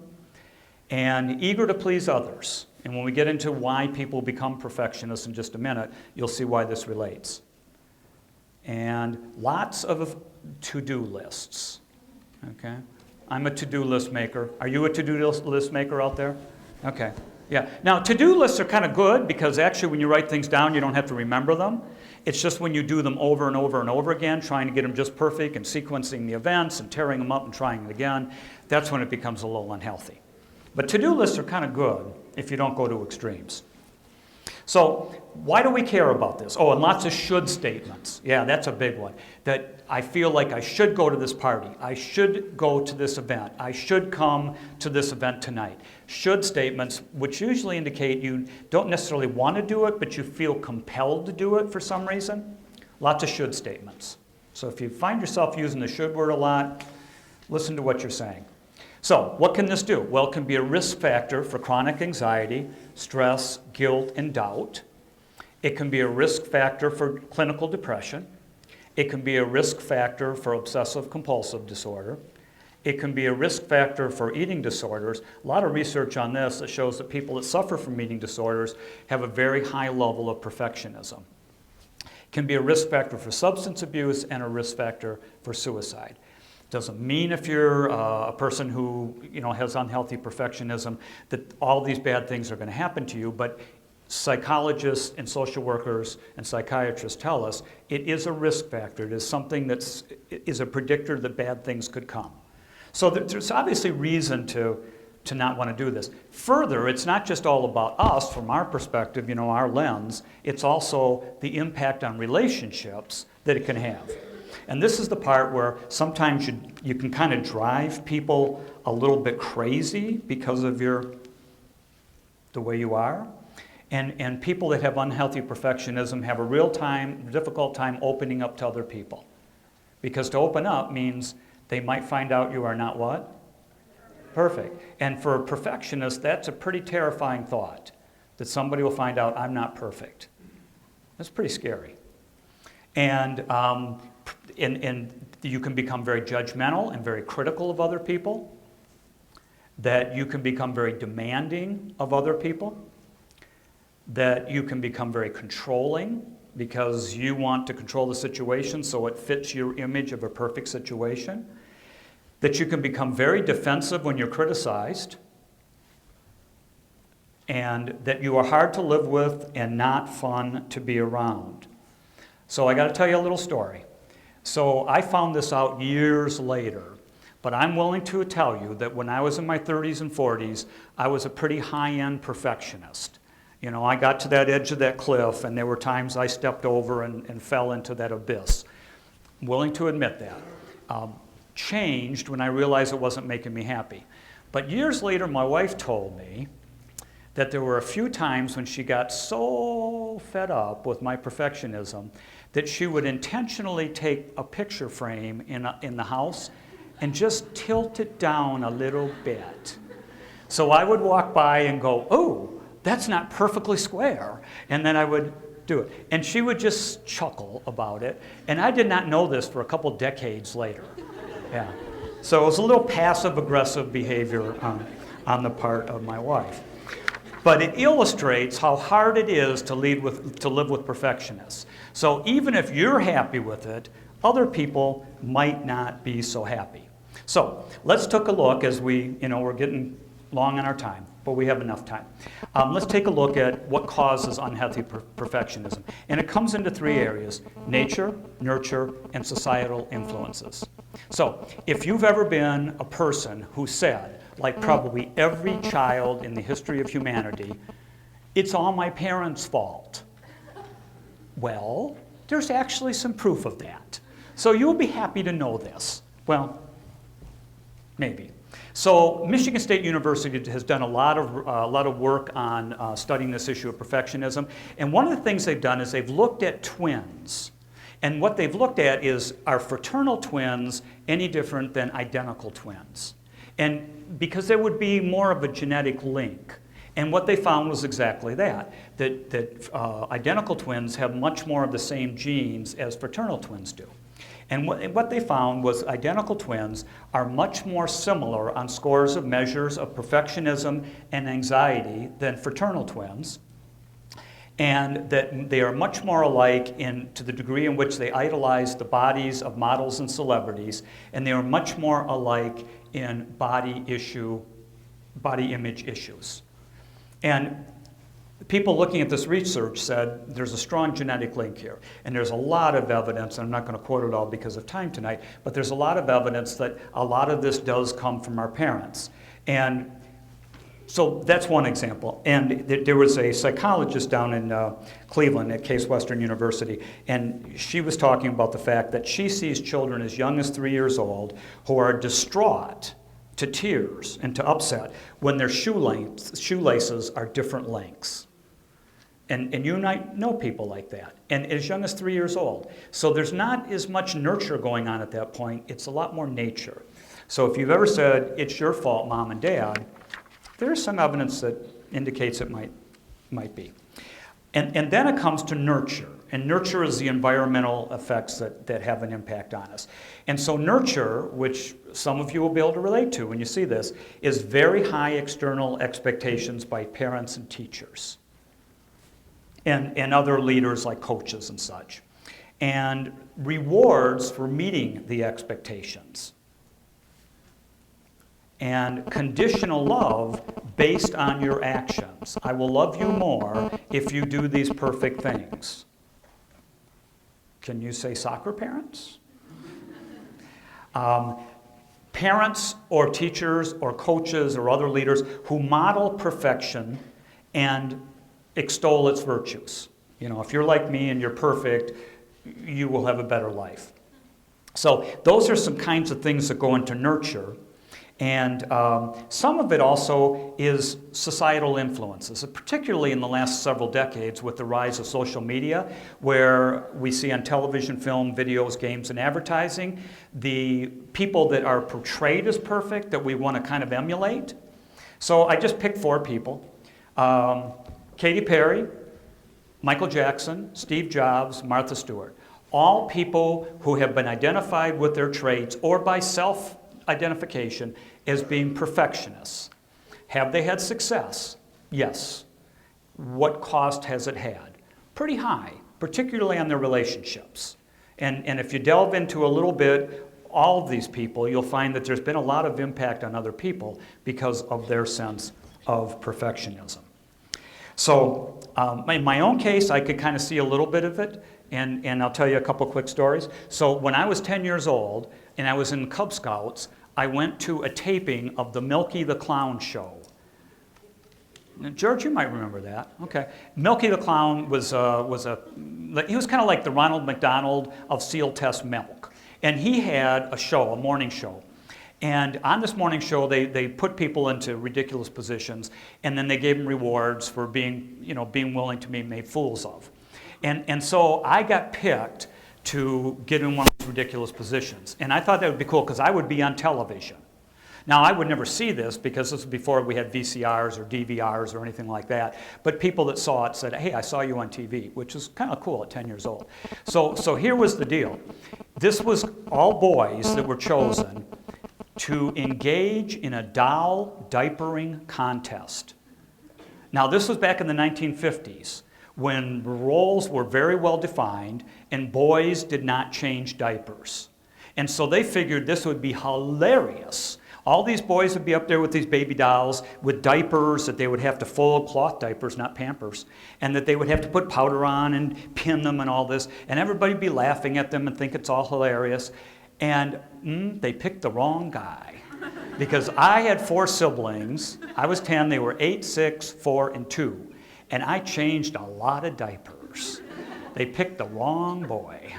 And eager to please others. And when we get into why people become perfectionists in just a minute, you'll see why this relates. And lots of to-do lists, okay? I'm a to-do list maker. Are you a to-do list maker out there? Okay, yeah. Now, to-do lists are kind of good because actually when you write things down, you don't have to remember them. It's just when you do them over and over and over again, trying to get them just perfect and sequencing the events and tearing them up and trying it again, that's when it becomes a little unhealthy. But to-do lists are kind of good if you don't go to extremes. So why do we care about this? Oh, and lots of should statements. Yeah, that's a big one. That I feel like I should go to this party. I should go to this event. I should come to this event tonight. Should statements, which usually indicate you don't necessarily want to do it, but you feel compelled to do it for some reason. Lots of should statements. So if you find yourself using the should word a lot, listen to what you're saying. So what can this do? Well, it can be a risk factor for chronic anxiety, stress, guilt, and doubt. It can be a risk factor for clinical depression. It can be a risk factor for obsessive-compulsive disorder. It can be a risk factor for eating disorders. A lot of research on this that shows that people that suffer from eating disorders have a very high level of perfectionism. It can be a risk factor for substance abuse and a risk factor for suicide. Doesn't mean if you're a person who has unhealthy perfectionism that all these bad things are going to happen to you, but psychologists and social workers and psychiatrists tell us it is a risk factor. It is something that is a predictor that bad things could come. So there's obviously reason to not want to do this. Further, it's not just all about us from our perspective, our lens. It's also the impact on relationships that it can have. And this is the part where sometimes you can kind of drive people a little bit crazy because of the way you are. And people that have unhealthy perfectionism have a difficult time opening up to other people. Because to open up means they might find out you are not what? Perfect. And for a perfectionist, that's a pretty terrifying thought, that somebody will find out I'm not perfect. That's pretty scary. And you can become very judgmental and very critical of other people, that you can become very demanding of other people, that you can become very controlling because you want to control the situation so it fits your image of a perfect situation, that you can become very defensive when you're criticized, and that you are hard to live with and not fun to be around. So I got to tell you a little story. So I found this out years later, but I'm willing to tell you that when I was in my 30s and 40s, I was a pretty high-end perfectionist. I got to that edge of that cliff, and there were times I stepped over and fell into that abyss. I'm willing to admit that. Changed when I realized it wasn't making me happy. But years later, my wife told me that there were a few times when she got so fed up with my perfectionism that she would intentionally take a picture frame in the house and just tilt it down a little bit. So I would walk by and go, oh, that's not perfectly square. And then I would do it. And she would just chuckle about it. And I did not know this for a couple decades later. Yeah. So it was a little passive-aggressive behavior on the part of my wife. But it illustrates how hard it is to live with perfectionists. So even if you're happy with it, other people might not be so happy. So let's take a look as we're getting long on our time, but we have enough time. Let's take a look at what causes unhealthy perfectionism. And it comes into three areas: nature, nurture, and societal influences. So if you've ever been a person who said, like probably every child in the history of humanity, it's all my parents' fault. Well, there's actually some proof of that. So you'll be happy to know this. Well, maybe. So Michigan State University has done a lot of work on studying this issue of perfectionism. And one of the things they've done is they've looked at twins. And what they've looked at is, are fraternal twins any different than identical twins? And because there would be more of a genetic link. And what they found was exactly that identical twins have much more of the same genes as fraternal twins do. And what they found was identical twins are much more similar on scores of measures of perfectionism and anxiety than fraternal twins, and that they are much more alike to the degree in which they idolize the bodies of models and celebrities, and they are much more alike in body image issues. And People looking at this research said there's a strong genetic link here. And there's a lot of evidence, and I'm not going to quote it all because of time tonight, but there's a lot of evidence that a lot of this does come from our parents. And so that's one example. And there was a psychologist down in Cleveland at Case Western University, and she was talking about the fact that she sees children as young as 3 years old who are distraught to tears and to upset when their shoelaces are different lengths. And you and I know people like that, and as young as 3 years old. So there's not as much nurture going on at that point. It's a lot more nature. So if you've ever said, it's your fault, Mom and Dad, there's some evidence that indicates it might be. And then it comes to nurture. And nurture is the environmental effects that have an impact on us. And so nurture, which some of you will be able to relate to when you see this, is very high external expectations by parents and teachers. And other leaders like coaches and such. And rewards for meeting the expectations. And conditional love based on your actions. I will love you more if you do these perfect things. Can you say soccer parents? Parents or teachers or coaches or other leaders who model perfection and extol its virtues. You know, if you're like me and you're perfect, you will have a better life. So those are some kinds of things that go into nurture. And some of it also is societal influences, particularly in the last several decades with the rise of social media, where we see on television, film, videos, games, and advertising, the people that are portrayed as perfect that we want to kind of emulate. So I just picked 4 people. Katy Perry, Michael Jackson, Steve Jobs, Martha Stewart. All people who have been identified with their traits or by self-identification as being perfectionists. Have they had success? Yes. What cost has it had? Pretty high, particularly on their relationships. And if you delve into a little bit, all of these people, you'll find that there's been a lot of impact on other people because of their sense of perfectionism. So in my own case, I could kind of see a little bit of it, and I'll tell you a couple quick stories. So when I was 10 years old, and I was in Cub Scouts, I went to a taping of the Milky the Clown show. Now, George, you might remember that. Okay. Milky the Clown he was kind of like the Ronald McDonald of Seal Test Milk. And he had a show, a morning show. And on this morning show, they put people into ridiculous positions, and then they gave them rewards for being willing to be made fools of. And so I got picked to get in one of these ridiculous positions. And I thought that would be cool because I would be on television. Now, I would never see this because this was before we had VCRs or DVRs or anything like that. But people that saw it said, hey, I saw you on TV, which is kind of cool at 10 years old. So here was the deal. This was all boys that were chosen to engage in a doll diapering contest. Now, this was back in the 1950s when roles were very well defined and boys did not change diapers. And so they figured this would be hilarious. All these boys would be up there with these baby dolls with diapers that they would have to fold, cloth diapers, not Pampers, and that they would have to put powder on and pin them and all this, and everybody would be laughing at them and think it's all hilarious. And they picked the wrong guy. Because I had 4 siblings. I was 10. They were 8, 6, 4, and 2. And I changed a lot of diapers. They picked the wrong boy.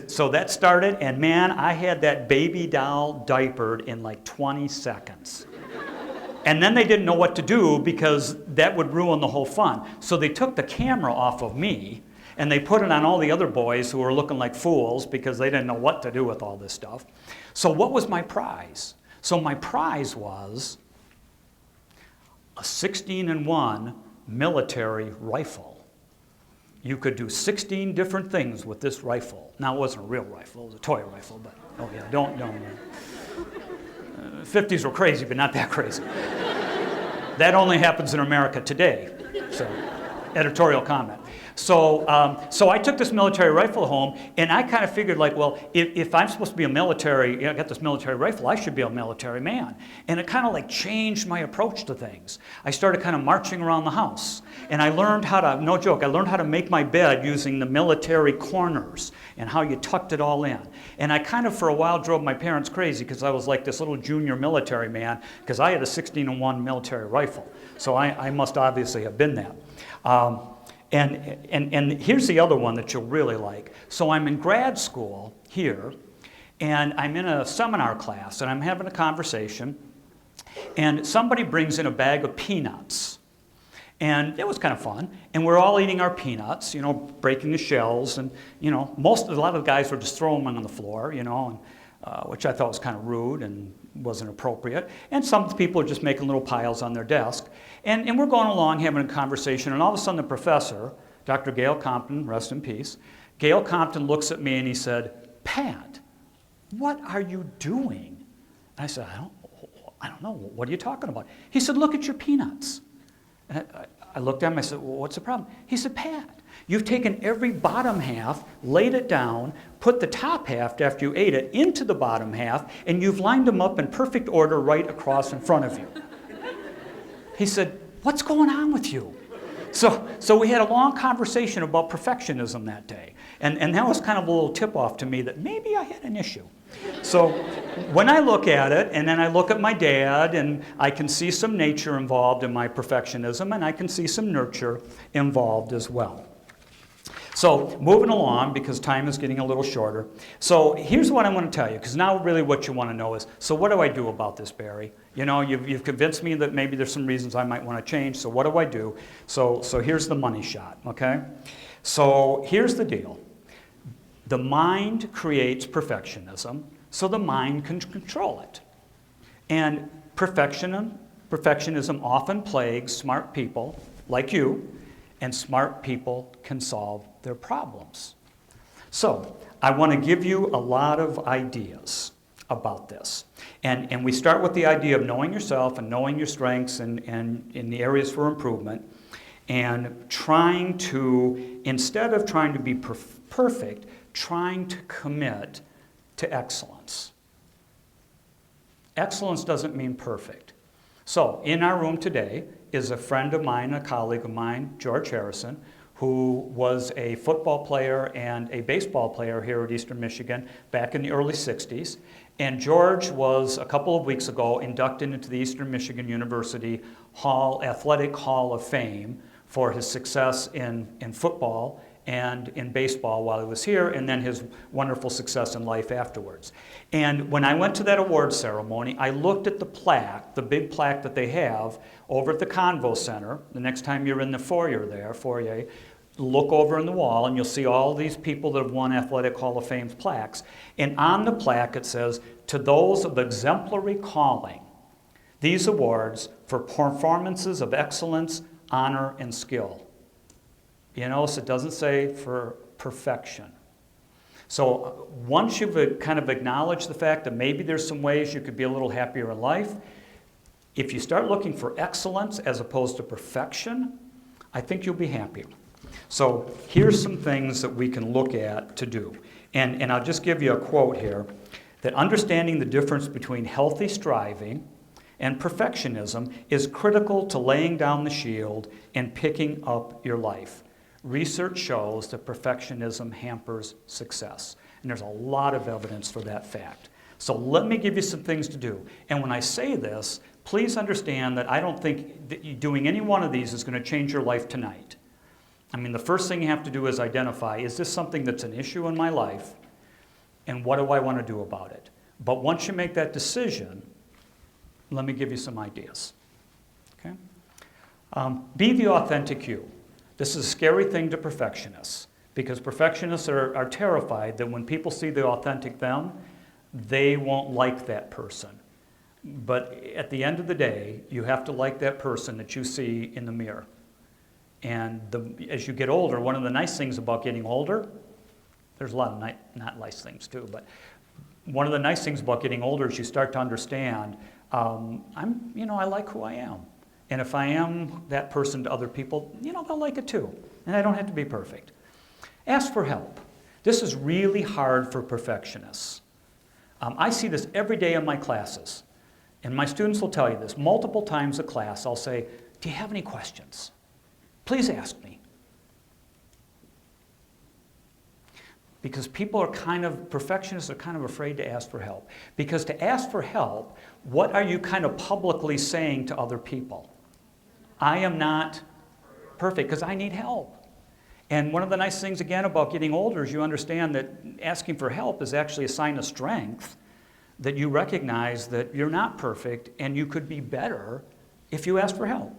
So that started, and man, I had that baby doll diapered in like 20 seconds. And then they didn't know what to do because that would ruin the whole fun. So they took the camera off of me, and they put it on all the other boys who were looking like fools because they didn't know what to do with all this stuff. So what was my prize? So my prize was a 16-in-1 military rifle. You could do 16 different things with this rifle. Now, it wasn't a real rifle, it was a toy rifle, but oh yeah, don't. 50s were crazy, but not that crazy. That only happens in America today, so editorial comment. So I took this military rifle home, and I kind of figured, like, well, if I'm supposed to be a military, I got this military rifle, I should be a military man. And it kind of like changed my approach to things. I started kind of marching around the house, and I learned how to, no joke, I learned how to make my bed using the military corners and how you tucked it all in. And I kind of, for a while, drove my parents crazy because I was like this little junior military man because I had a 16-1 military rifle. So I must obviously have been that. And here's the other one that you'll really like. So I'm in grad school here, and I'm in a seminar class, and I'm having a conversation, and somebody brings in a bag of peanuts. And it was kind of fun, and we're all eating our peanuts, you know, breaking the shells, and, you know, a lot of the guys were just throwing them on the floor, you know, and, which I thought was kind of rude and wasn't appropriate. And some people are just making little piles on their desk. And we're going along having a conversation, and all of a sudden the professor, Dr. Gail Compton, rest in peace, Gail Compton looks at me and he said, "Pat, what are you doing?" And I said, I don't know, what are you talking about? He said, "Look at your peanuts." And I looked at him, I said, "Well, what's the problem?" He said, "Pat, you've taken every bottom half, laid it down, put the top half after you ate it into the bottom half, and you've lined them up in perfect order right across in front of you." He said, "What's going on with you?" So we had a long conversation about perfectionism that day. And that was kind of a little tip-off to me that maybe I had an issue. So when I look at it, and then I look at my dad, and I can see some nature involved in my perfectionism, and I can see some nurture involved as well. So moving along, because time is getting a little shorter. So here's what I want to tell you, because now really what you want to know is, so what do I do about this, Barry? You know, you've convinced me that maybe there's some reasons I might want to change, so what do I do? So here's the money shot, okay? So here's the deal. The mind creates perfectionism, so the mind can control it. And perfectionism often plagues smart people like you, and smart people can solve their problems. So I want to give you a lot of ideas about this. And we start with the idea of knowing yourself and knowing your strengths and in the areas for improvement, and trying to, instead of trying to be perfect, trying to commit to excellence. Excellence doesn't mean perfect. So in our room today is a friend of mine, a colleague of mine, George Harrison, who was a football player and a baseball player here at Eastern Michigan back in the early 60s. And George was, a couple of weeks ago, inducted into the Eastern Michigan University Athletic Hall of Fame for his success in football and in baseball while he was here, and then his wonderful success in life afterwards. And when I went to that award ceremony, I looked at the plaque, the big plaque that they have over at the Convo Center. The next time you're in the foyer, look over in the wall and you'll see all these people that have won Athletic Hall of Fame's plaques. And on the plaque it says, "To those of exemplary calling, these awards for performances of excellence, honor, and skill." You notice it doesn't say for perfection. So once you've kind of acknowledged the fact that maybe there's some ways you could be a little happier in life, if you start looking for excellence as opposed to perfection, I think you'll be happier. So here's some things that we can look at to do. And I'll just give you a quote here, that understanding the difference between healthy striving and perfectionism is critical to laying down the shield and picking up your life. Research shows that perfectionism hampers success. And there's a lot of evidence for that fact. So let me give you some things to do. And when I say this, please understand that I don't think that doing any one of these is going to change your life tonight. I mean, the first thing you have to do is identify, is this something that's an issue in my life? And what do I want to do about it? But once you make that decision, let me give you some ideas. Okay? Be the authentic you. This is a scary thing to perfectionists, because perfectionists are terrified that when people see the authentic them, they won't like that person. But at the end of the day, you have to like that person that you see in the mirror. And as you get older, one of the nice things about getting older, there's a lot of not nice things too, but one of the nice things about getting older is you start to understand, I like who I am. And if I am that person to other people, they'll like it too. And I don't have to be perfect. Ask for help. This is really hard for perfectionists. I see this every day in my classes. And my students will tell you this. Multiple times a class, I'll say, do you have any questions? Please ask me. Because perfectionists are kind of afraid to ask for help. Because to ask for help, what are you kind of publicly saying to other people? I am not perfect because I need help. And one of the nice things, again, about getting older is you understand that asking for help is actually a sign of strength, that you recognize that you're not perfect and you could be better if you ask for help.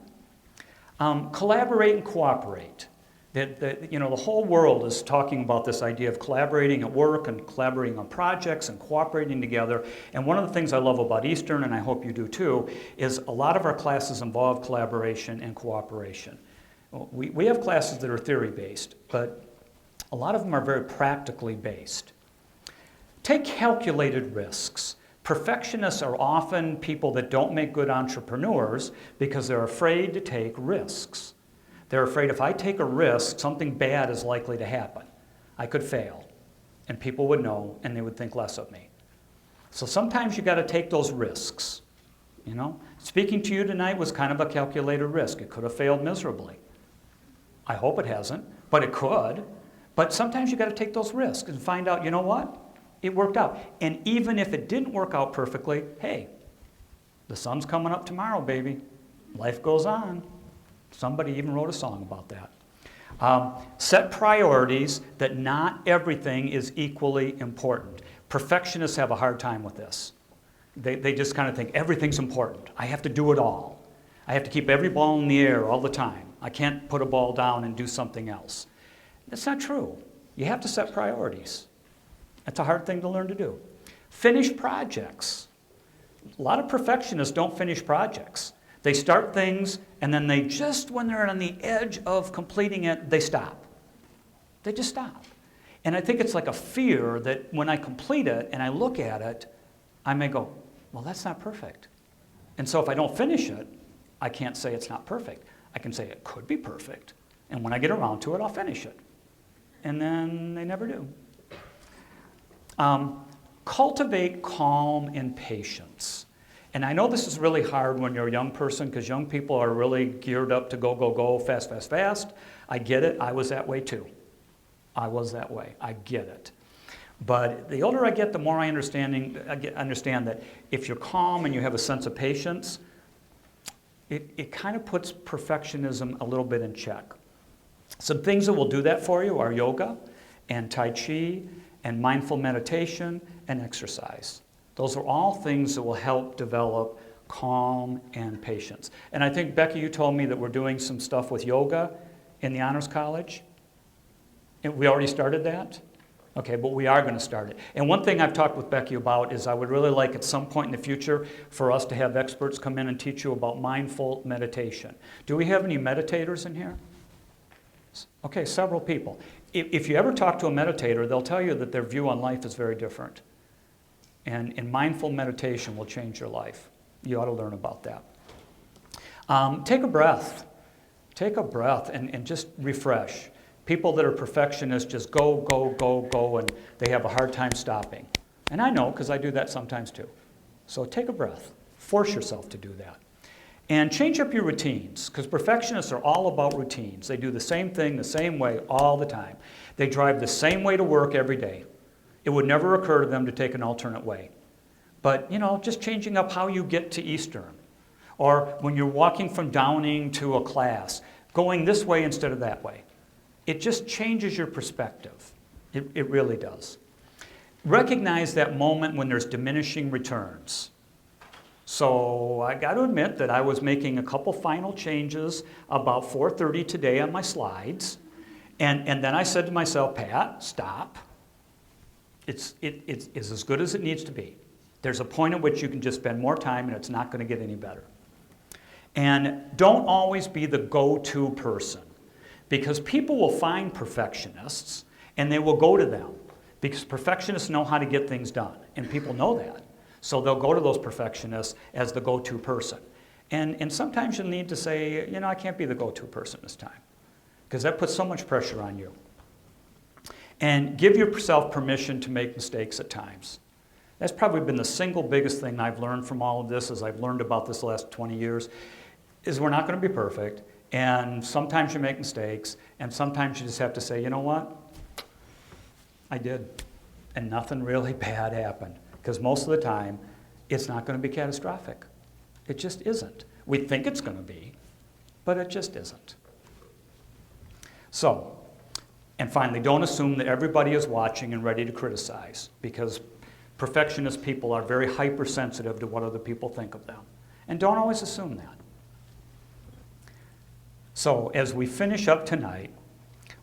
Collaborate and cooperate. The whole world is talking about this idea of collaborating at work and collaborating on projects and cooperating together. And one of the things I love about Eastern, and I hope you do too, is a lot of our classes involve collaboration and cooperation. We have classes that are theory-based, but a lot of them are very practically based. Take calculated risks. Perfectionists are often people that don't make good entrepreneurs because they're afraid to take risks. They're afraid if I take a risk, something bad is likely to happen. I could fail, and people would know, and they would think less of me. So sometimes you got to take those risks. Speaking to you tonight was kind of a calculated risk. It could have failed miserably. I hope it hasn't, but it could. But sometimes you got to take those risks and find out, you know what? It worked out. And even if it didn't work out perfectly, hey, the sun's coming up tomorrow, baby. Life goes on. Somebody even wrote a song about that. Set priorities that not everything is equally important. Perfectionists have a hard time with this. They just kind of think everything's important. I have to do it all. I have to keep every ball in the air all the time. I can't put a ball down and do something else. That's not true. You have to set priorities. That's a hard thing to learn to do. Finish projects. A lot of perfectionists don't finish projects. They start things, and then when they're on the edge of completing it, they stop. They just stop. And I think it's like a fear that when I complete it and I look at it, I may go, well, that's not perfect. And so if I don't finish it, I can't say it's not perfect. I can say it could be perfect, and when I get around to it, I'll finish it. And then they never do. Cultivate calm and patience. And I know this is really hard when you're a young person because young people are really geared up to go, go, go, fast, fast, fast. I get it. I was that way too. I was that way. I get it. But the older I get, the more I understand that if you're calm and you have a sense of patience, it kind of puts perfectionism a little bit in check. Some things that will do that for you are yoga and Tai Chi and mindful meditation and exercise. Those are all things that will help develop calm and patience. And I think, Becky, you told me that we're doing some stuff with yoga in the Honors College. And we already started that? Okay, but we are going to start it. And one thing I've talked with Becky about is I would really like at some point in the future for us to have experts come in and teach you about mindful meditation. Do we have any meditators in here? Okay, several people. If you ever talk to a meditator, they'll tell you that their view on life is very different. And mindful meditation will change your life. You ought to learn about that. Take a breath. Take a breath and just refresh. People that are perfectionists just go, go, go, go, and they have a hard time stopping. And I know, because I do that sometimes too. So take a breath. Force yourself to do that. And change up your routines, because perfectionists are all about routines. They do the same thing the same way all the time. They drive the same way to work every day. It would never occur to them to take an alternate way. But, just changing up how you get to Eastern. Or when you're walking from Downing to a class, going this way instead of that way. It just changes your perspective. It really does. Recognize that moment when there's diminishing returns. So I got to admit that I was making a couple final changes about 4:30 today on my slides. And then I said to myself, Pat, stop. It's as good as it needs to be. There's a point at which you can just spend more time and it's not going to get any better. And don't always be the go-to person, because people will find perfectionists and they will go to them, because perfectionists know how to get things done and people know that. So they'll go to those perfectionists as the go-to person. And sometimes you'll need to say, I can't be the go-to person this time, because that puts so much pressure on you. And give yourself permission to make mistakes at times. That's probably been the single biggest thing I've learned from all of this, as I've learned about this last 20 years, is we're not going to be perfect, and sometimes you make mistakes, and sometimes you just have to say, you know what? I did, and nothing really bad happened, because most of the time, it's not going to be catastrophic. It just isn't. We think it's going to be, but it just isn't. So, and finally, don't assume that everybody is watching and ready to criticize, because perfectionist people are very hypersensitive to what other people think of them. And don't always assume that. So, as we finish up tonight,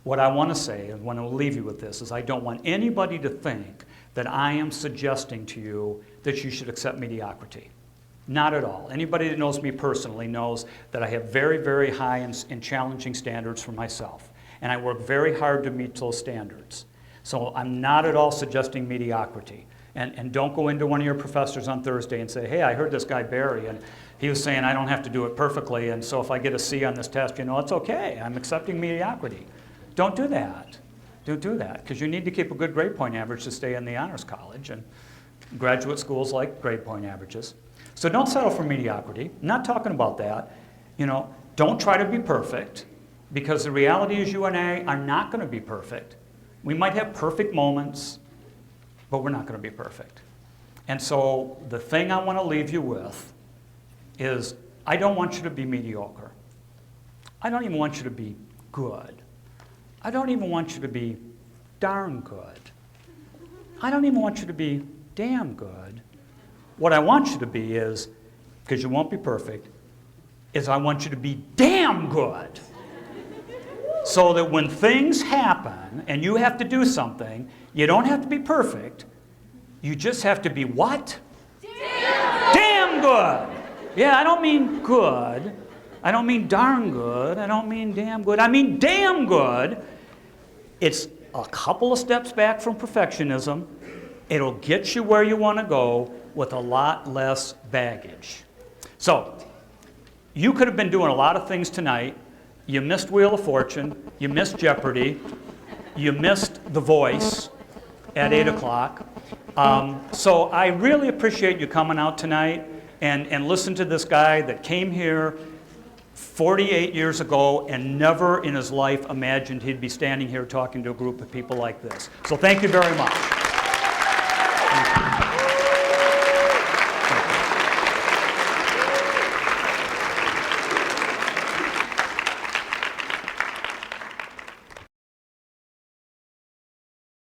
what I want to say, and when I will leave you with this, is I don't want anybody to think that I am suggesting to you that you should accept mediocrity. Not at all. Anybody that knows me personally knows that I have very, very high and challenging standards for myself. And I work very hard to meet those standards. So I'm not at all suggesting mediocrity. And don't go into one of your professors on Thursday and say, hey, I heard this guy Barry, and he was saying I don't have to do it perfectly, and so if I get a C on this test, it's okay. I'm accepting mediocrity. Don't do that. Don't do that, because you need to keep a good grade point average to stay in the honors college, and graduate schools like grade point averages. So don't settle for mediocrity. I'm not talking about that. Don't try to be perfect, because the reality is you and I are not going to be perfect. We might have perfect moments, but we're not going to be perfect. And so the thing I want to leave you with is I don't want you to be mediocre. I don't even want you to be good. I don't even want you to be darn good. I don't even want you to be damn good. What I want you to be is, because you won't be perfect, is I want you to be damn good. So that when things happen and you have to do something, you don't have to be perfect. You just have to be what? Damn good. Yeah, I don't mean good. I don't mean darn good. I don't mean damn good. I mean damn good. It's a couple of steps back from perfectionism. It'll get you where you want to go with a lot less baggage. So, you could have been doing a lot of things tonight. You missed Wheel of Fortune. You missed Jeopardy. You missed The Voice at 8 o'clock. So I really appreciate you coming out tonight and listen to this guy that came here 48 years ago and never in his life imagined he'd be standing here talking to a group of people like this. So thank you very much.